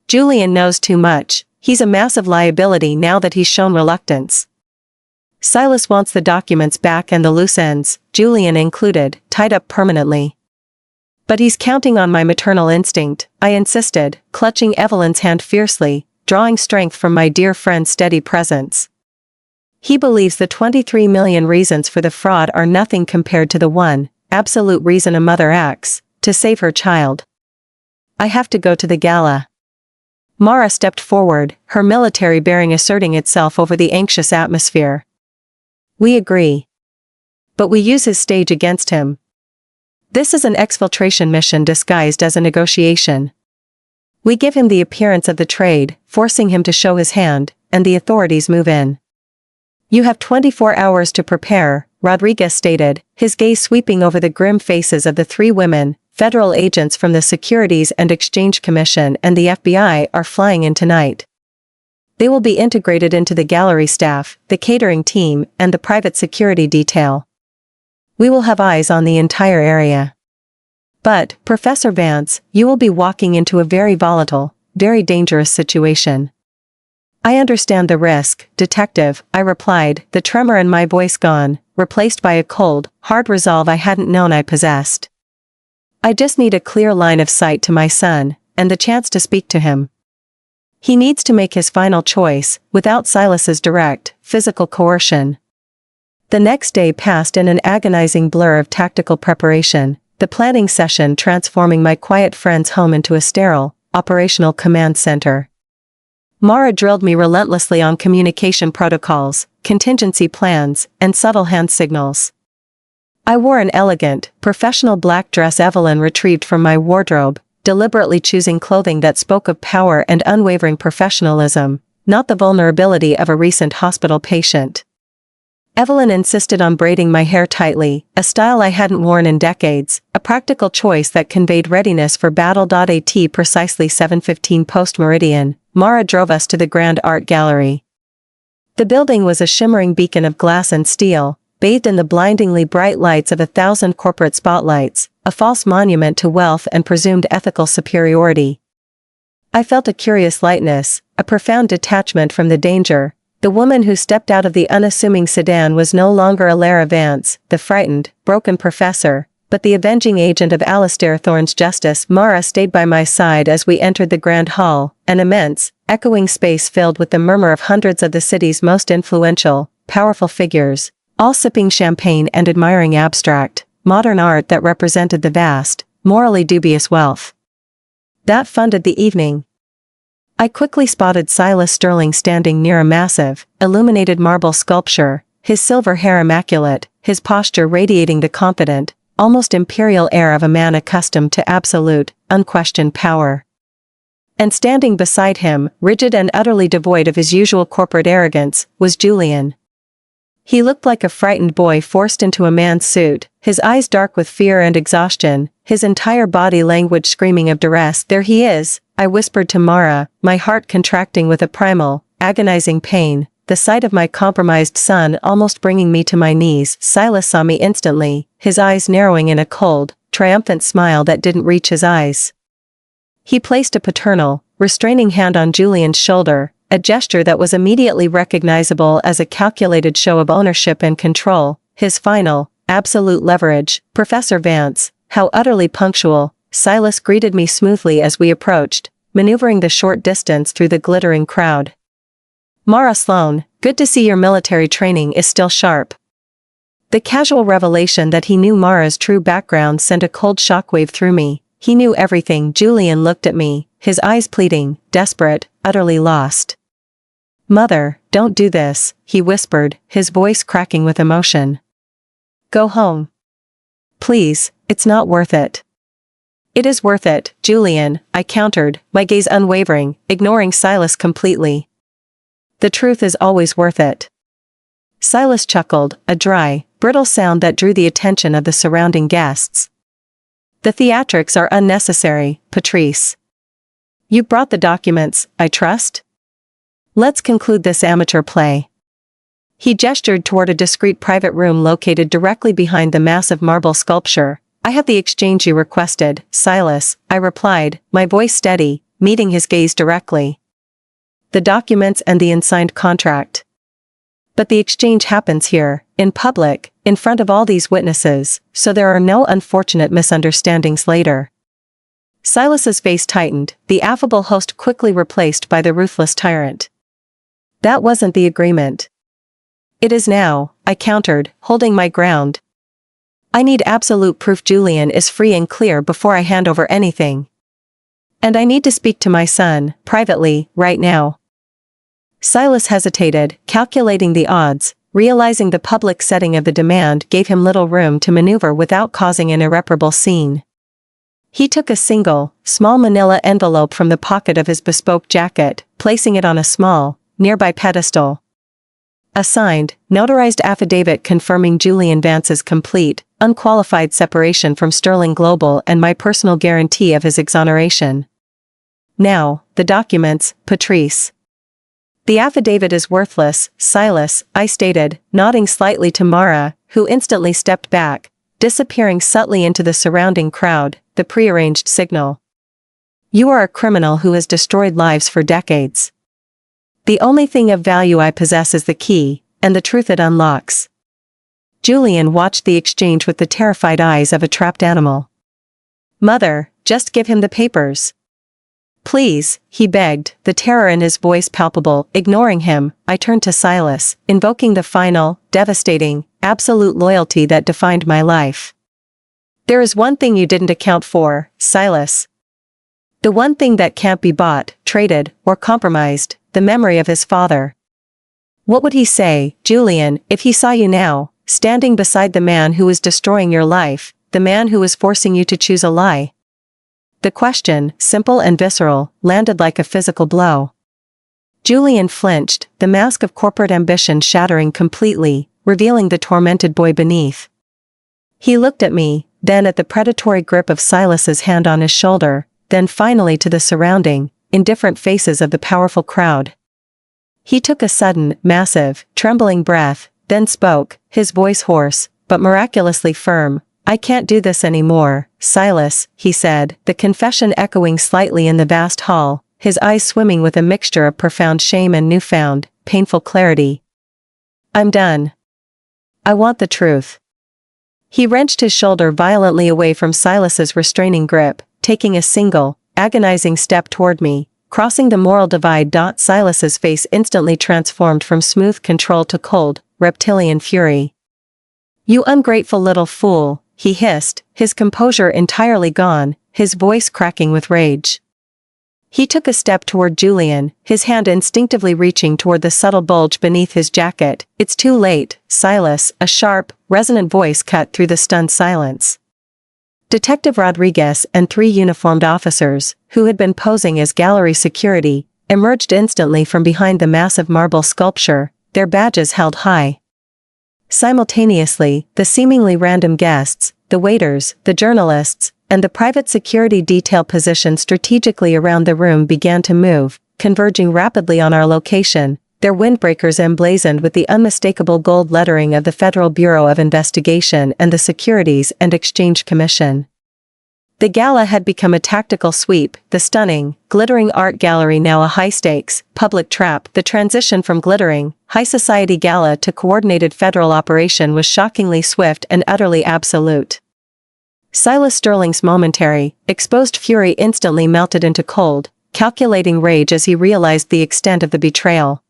Julian knows too much. He's a massive liability now that he's shown reluctance. Silas wants the documents back and the loose ends, Julian included, tied up permanently. But he's counting on my maternal instinct," I insisted, clutching Evelyn's hand fiercely, drawing strength from my dear friend's steady presence. "He believes the 23 million reasons for the fraud are nothing compared to the one, absolute reason a mother acts, to save her child. I have to go to the gala." Mara stepped forward, her military bearing asserting itself over the anxious atmosphere. "We agree. But we use his stage against him. This is an exfiltration mission disguised as a negotiation. We give him the appearance of the trade, forcing him to show his hand, and the authorities move in. You have 24 hours to prepare," Rodriguez stated, his gaze sweeping over the grim faces of the three women. "Federal agents from the Securities and Exchange Commission and the FBI are flying in tonight. They will be integrated into the gallery staff, the catering team, and the private security detail. We will have eyes on the entire area. But, Professor Vance, you will be walking into a very volatile, very dangerous situation." "I understand the risk, Detective," I replied, the tremor in my voice gone, replaced by a cold, hard resolve I hadn't known I possessed. "I just need a clear line of sight to my son, and the chance to speak to him. He needs to make his final choice, without Silas's direct, physical coercion." The next day passed in an agonizing blur of tactical preparation, the planning session transforming my quiet friend's home into a sterile, operational command center. Mara drilled me relentlessly on communication protocols, contingency plans, and subtle hand signals. I wore an elegant, professional black dress Evelyn retrieved from my wardrobe, deliberately choosing clothing that spoke of power and unwavering professionalism, not the vulnerability of a recent hospital patient. Evelyn insisted on braiding my hair tightly, a style I hadn't worn in decades, a practical choice that conveyed readiness for battle. At precisely 7:15 post-meridian, Mara drove us to the Grand Art Gallery. The building was a shimmering beacon of glass and steel, bathed in the blindingly bright lights of 1,000 corporate spotlights, a false monument to wealth and presumed ethical superiority. I felt a curious lightness, a profound detachment from the danger. The woman who stepped out of the unassuming sedan was no longer Alara Vance, the frightened, broken professor, but the avenging agent of Alistair Thorne's justice. Mara stayed by my side as we entered the Grand Hall, an immense, echoing space filled with the murmur of hundreds of the city's most influential, powerful figures, all sipping champagne and admiring abstract, modern art that represented the vast, morally dubious wealth that funded the evening. I quickly spotted Silas Sterling standing near a massive, illuminated marble sculpture, his silver hair immaculate, his posture radiating the confident, almost imperial air of a man accustomed to absolute, unquestioned power. And standing beside him, rigid and utterly devoid of his usual corporate arrogance, was Julian. He looked like a frightened boy forced into a man's suit, his eyes dark with fear and exhaustion, his entire body language screaming of duress. "There he is," I whispered to Mara, my heart contracting with a primal, agonizing pain, the sight of my compromised son almost bringing me to my knees. Silas saw me instantly, his eyes narrowing in a cold, triumphant smile that didn't reach his eyes. He placed a paternal, restraining hand on Julian's shoulder, a gesture that was immediately recognizable as a calculated show of ownership and control, his final, absolute leverage. "Professor Vance, how utterly punctual," Silas greeted me smoothly as we approached, maneuvering the short distance through the glittering crowd. Mara Sloan, good to see your military training is still sharp. The casual revelation that he knew Mara's true background sent a cold shockwave through me. He knew everything. Julian looked at me, his eyes pleading, desperate, utterly lost. Mother, don't do this, he whispered, his voice cracking with emotion. Go home. Please, it's not worth it. It is worth it, Julian, I countered, my gaze unwavering, ignoring Silas completely. The truth is always worth it. Silas chuckled, a dry, brittle sound that drew the attention of the surrounding guests. The theatrics are unnecessary, Patrice. You brought the documents, I trust? Let's conclude this amateur play. He gestured toward a discreet private room located directly behind the massive marble sculpture. I have the exchange you requested, Silas, I replied, my voice steady, meeting his gaze directly. The documents and the unsigned contract. But the exchange happens here, in public, in front of all these witnesses, so there are no unfortunate misunderstandings later. Silas's face tightened, the affable host quickly replaced by the ruthless tyrant. That wasn't the agreement. It is now, I countered, holding my ground. I need absolute proof Julian is free and clear before I hand over anything. And I need to speak to my son, privately, right now. Silas hesitated, calculating the odds, realizing the public setting of the demand gave him little room to maneuver without causing an irreparable scene. He took a single, small manila envelope from the pocket of his bespoke jacket, placing it on a small, nearby pedestal. A signed, notarized affidavit confirming Julian Vance's complete, unqualified separation from Sterling Global and my personal guarantee of his exoneration. Now, the documents, Patrice. The affidavit is worthless, Silas, I stated, nodding slightly to Mara, who instantly stepped back, disappearing subtly into the surrounding crowd, the prearranged signal. You are a criminal who has destroyed lives for decades. The only thing of value I possess is the key, and the truth it unlocks. Julian watched the exchange with the terrified eyes of a trapped animal. Mother, just give him the papers. Please, he begged, the terror in his voice palpable. Ignoring him, I turned to Silas, invoking the final, devastating, absolute loyalty that defined my life. There is one thing you didn't account for, Silas. The one thing that can't be bought, traded, or compromised, the memory of his father. What would he say, Julian, if he saw you now, standing beside the man who was destroying your life, the man who was forcing you to choose a lie? The question, simple and visceral, landed like a physical blow. Julian flinched, the mask of corporate ambition shattering completely, revealing the tormented boy beneath. He looked at me, then at the predatory grip of Silas's hand on his shoulder, then finally to the surrounding, indifferent faces of the powerful crowd. He took a sudden, massive, trembling breath, then spoke, his voice hoarse, but miraculously firm. I can't do this anymore, Silas, he said, the confession echoing slightly in the vast hall, his eyes swimming with a mixture of profound shame and newfound, painful clarity. I'm done. I want the truth. He wrenched his shoulder violently away from Silas's restraining grip, taking a single, agonizing step toward me, crossing the moral divide. Silas's face instantly transformed from smooth control to cold, reptilian fury. You ungrateful little fool, he hissed, his composure entirely gone, his voice cracking with rage. He took a step toward Julian, his hand instinctively reaching toward the subtle bulge beneath his jacket. It's too late, Silas, a sharp, resonant voice cut through the stunned silence. Detective Rodriguez and 3 uniformed officers, who had been posing as gallery security, emerged instantly from behind the massive marble sculpture, their badges held high. Simultaneously, the seemingly random guests, the waiters, the journalists, and the private security detail positioned strategically around the room began to move, converging rapidly on our location, their windbreakers emblazoned with the unmistakable gold lettering of the Federal Bureau of Investigation and the Securities and Exchange Commission. The gala had become a tactical sweep, the stunning, glittering art gallery now a high-stakes, public trap. The transition from glittering, high society gala to coordinated federal operation was shockingly swift and utterly absolute. Silas Sterling's momentary, exposed fury instantly melted into cold, calculating rage as he realized the extent of the betrayal.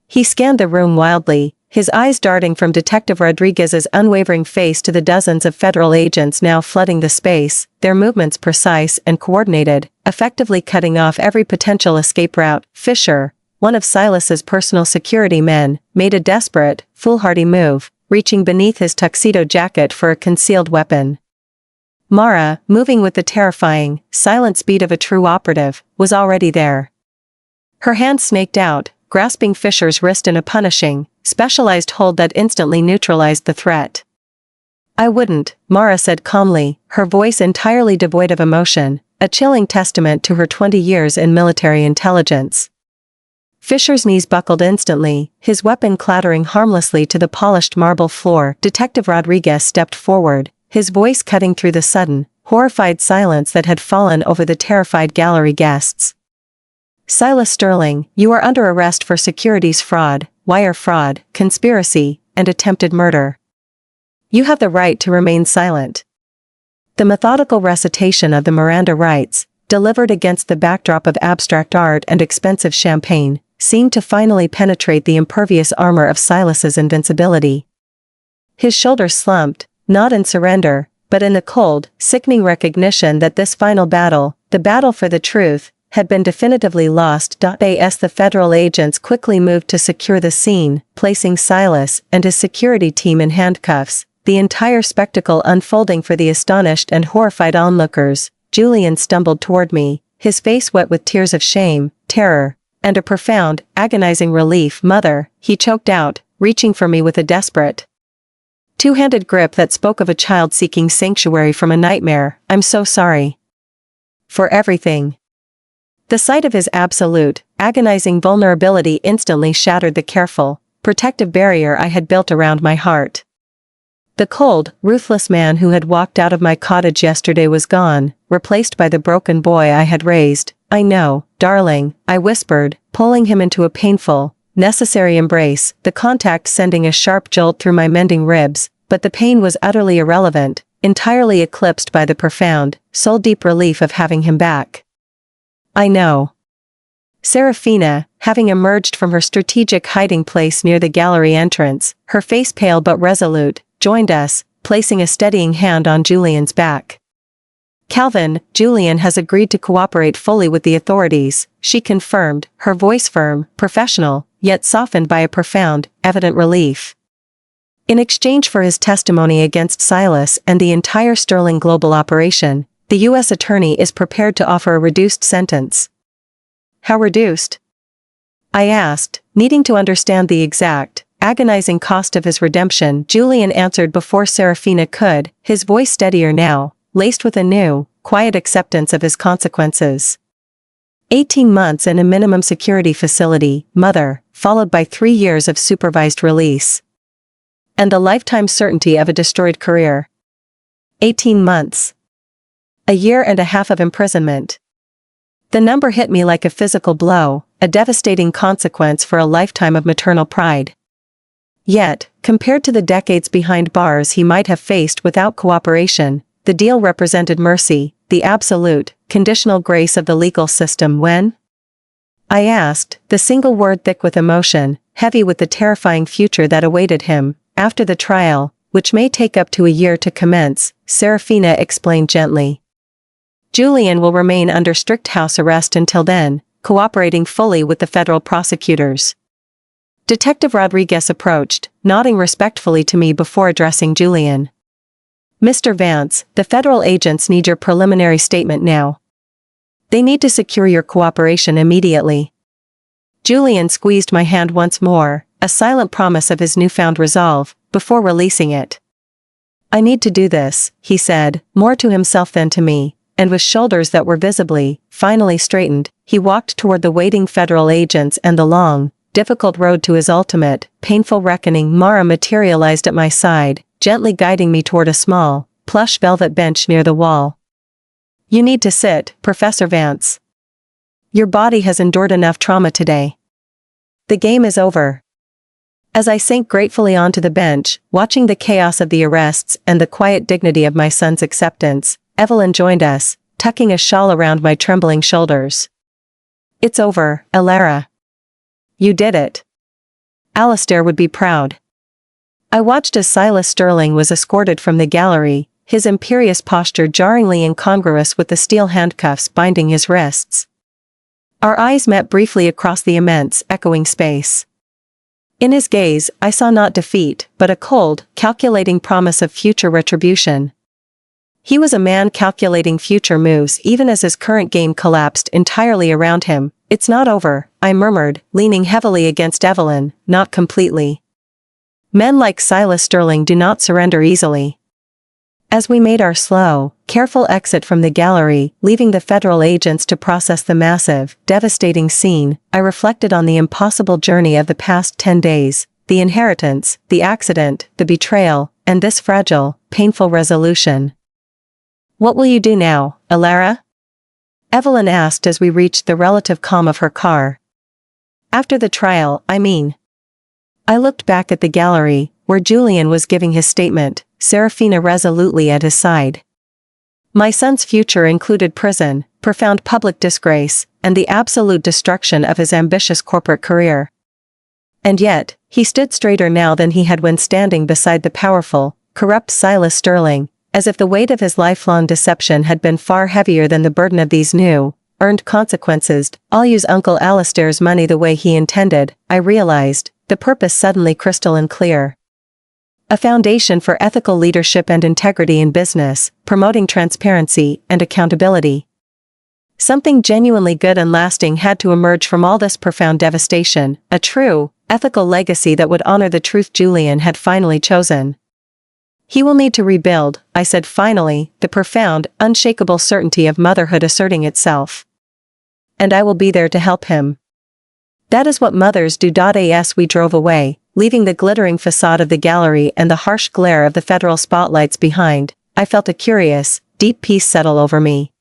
He scanned the room wildly, his eyes darting from Detective Rodriguez's unwavering face to the dozens of federal agents now flooding the space, their movements precise and coordinated, effectively cutting off every potential escape route. Fisher, one of Silas's personal security men, made a desperate, foolhardy move, reaching beneath his tuxedo jacket for a concealed weapon. Mara, moving with the terrifying, silent speed of a true operative, was already there. Her hand snaked out, grasping Fisher's wrist in a punishing, specialized hold that instantly neutralized the threat. "I wouldn't," Mara said calmly, her voice entirely devoid of emotion, a chilling testament to her 20 years in military intelligence. Fisher's knees buckled instantly, his weapon clattering harmlessly to the polished marble floor. Detective Rodriguez stepped forward, his voice cutting through the sudden, horrified silence that had fallen over the terrified gallery guests. "Silas Sterling, you are under arrest for securities fraud, wire fraud, conspiracy, and attempted murder. You have the right to remain silent." The methodical recitation of the Miranda rights, delivered against the backdrop of abstract art and expensive champagne, seemed to finally penetrate the impervious armor of Silas's invincibility. His shoulders slumped, not in surrender, but in the cold, sickening recognition that this final battle, the battle for the truth, had been definitively lost. As the federal agents quickly moved to secure the scene, placing Silas and his security team in handcuffs, the entire spectacle unfolding for the astonished and horrified onlookers, Julian stumbled toward me, his face wet with tears of shame, terror, and a profound, agonizing relief. "Mother," he choked out, reaching for me with a desperate, two-handed grip that spoke of a child seeking sanctuary from a nightmare. "I'm so sorry. For everything." The sight of his absolute, agonizing vulnerability instantly shattered the careful, protective barrier I had built around my heart. The cold, ruthless man who had walked out of my cottage yesterday was gone, replaced by the broken boy I had raised. "I know, darling," I whispered, pulling him into a painful, necessary embrace, the contact sending a sharp jolt through my mending ribs, but the pain was utterly irrelevant, entirely eclipsed by the profound, soul-deep relief of having him back. "I know." Serafina, having emerged from her strategic hiding place near the gallery entrance, her face pale but resolute, joined us, placing a steadying hand on Julian's back. "Calvin, Julian has agreed to cooperate fully with the authorities," she confirmed, her voice firm, professional, yet softened by a profound, evident relief. "In exchange for his testimony against Silas and the entire Sterling Global operation, the U.S. Attorney is prepared to offer a reduced sentence." "How reduced?" I asked, needing to understand the exact, agonizing cost of his redemption. Julian answered before Serafina could, his voice steadier now, laced with a new, quiet acceptance of his consequences. 18 months in a minimum security facility, mother, followed by 3 years of supervised release. And the lifetime certainty of a destroyed career. 18 months. A year and a half of imprisonment. The number hit me like a physical blow, a devastating consequence for a lifetime of maternal pride. Yet, compared to the decades behind bars he might have faced without cooperation, the deal represented mercy, the absolute, conditional grace of the legal system. "When?" I asked, the single word thick with emotion, heavy with the terrifying future that awaited him. "After the trial, which may take up to a year to commence," Serafina explained gently. "Julian will remain under strict house arrest until then, cooperating fully with the federal prosecutors." Detective Rodriguez approached, nodding respectfully to me before addressing Julian. "Mr. Vance, the federal agents need your preliminary statement now. They need to secure your cooperation immediately." Julian squeezed my hand once more, a silent promise of his newfound resolve, before releasing it. "I need to do this," he said, more to himself than to me, and with shoulders that were visibly, finally straightened, he walked toward the waiting federal agents and the long, difficult road to his ultimate, painful reckoning. Mara materialized at my side, gently guiding me toward a small, plush velvet bench near the wall. "You need to sit, Professor Vance. Your body has endured enough trauma today. The game is over." As I sank gratefully onto the bench, watching the chaos of the arrests and the quiet dignity of my son's acceptance, Evelyn joined us, tucking a shawl around my trembling shoulders. "It's over, Alara. You did it. Alistair would be proud." I watched as Silas Sterling was escorted from the gallery, his imperious posture jarringly incongruous with the steel handcuffs binding his wrists. Our eyes met briefly across the immense, echoing space. In his gaze, I saw not defeat, but a cold, calculating promise of future retribution. He was a man calculating future moves even as his current game collapsed entirely around him. "It's not over," I murmured, leaning heavily against Evelyn. "Not completely. Men like Silas Sterling do not surrender easily." As we made our slow, careful exit from the gallery, leaving the federal agents to process the massive, devastating scene, I reflected on the impossible journey of the past 10 days, the inheritance, the accident, the betrayal, and this fragile, painful resolution. "What will you do now, Alara?" Evelyn asked as we reached the relative calm of her car. "After the trial, I mean." I looked back at the gallery, where Julian was giving his statement, Serafina resolutely at his side. My son's future included prison, profound public disgrace, and the absolute destruction of his ambitious corporate career. And yet, he stood straighter now than he had when standing beside the powerful, corrupt Silas Sterling, as if the weight of his lifelong deception had been far heavier than the burden of these new, earned consequences. "I'll use Uncle Alistair's money the way he intended," I realized, the purpose suddenly crystalline clear. A foundation for ethical leadership and integrity in business, promoting transparency and accountability. Something genuinely good and lasting had to emerge from all this profound devastation, a true, ethical legacy that would honor the truth Julian had finally chosen. "He will need to rebuild," I said finally, the profound, unshakable certainty of motherhood asserting itself. "And I will be there to help him." That is what mothers do. As we drove away, leaving the glittering facade of the gallery and the harsh glare of the federal spotlights behind, I felt a curious, deep peace settle over me.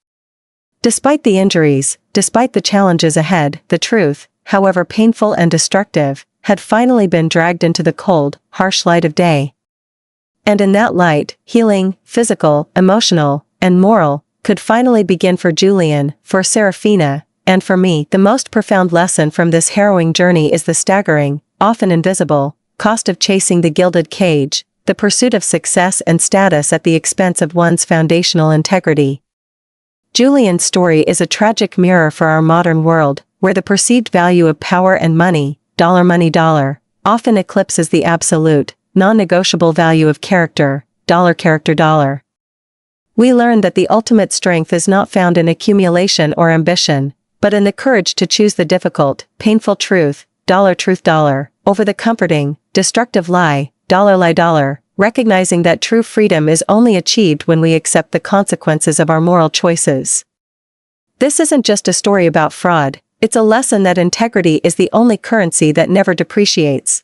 Despite the injuries, despite the challenges ahead, the truth, however painful and destructive, had finally been dragged into the cold, harsh light of day. And in that light, healing, physical, emotional, and moral, could finally begin for Julian, for Serafina, and for me. The most profound lesson from this harrowing journey is the staggering, often invisible, cost of chasing the gilded cage, the pursuit of success and status at the expense of one's foundational integrity. Julian's story is a tragic mirror for our modern world, where the perceived value of power and money, dollar, often eclipses the absolute, non-negotiable value of character, dollar. We learn that the ultimate strength is not found in accumulation or ambition, but in the courage to choose the difficult, painful truth, dollar, over the comforting, destructive lie, dollar, recognizing that true freedom is only achieved when we accept the consequences of our moral choices. This isn't just a story about fraud, it's a lesson that integrity is the only currency that never depreciates.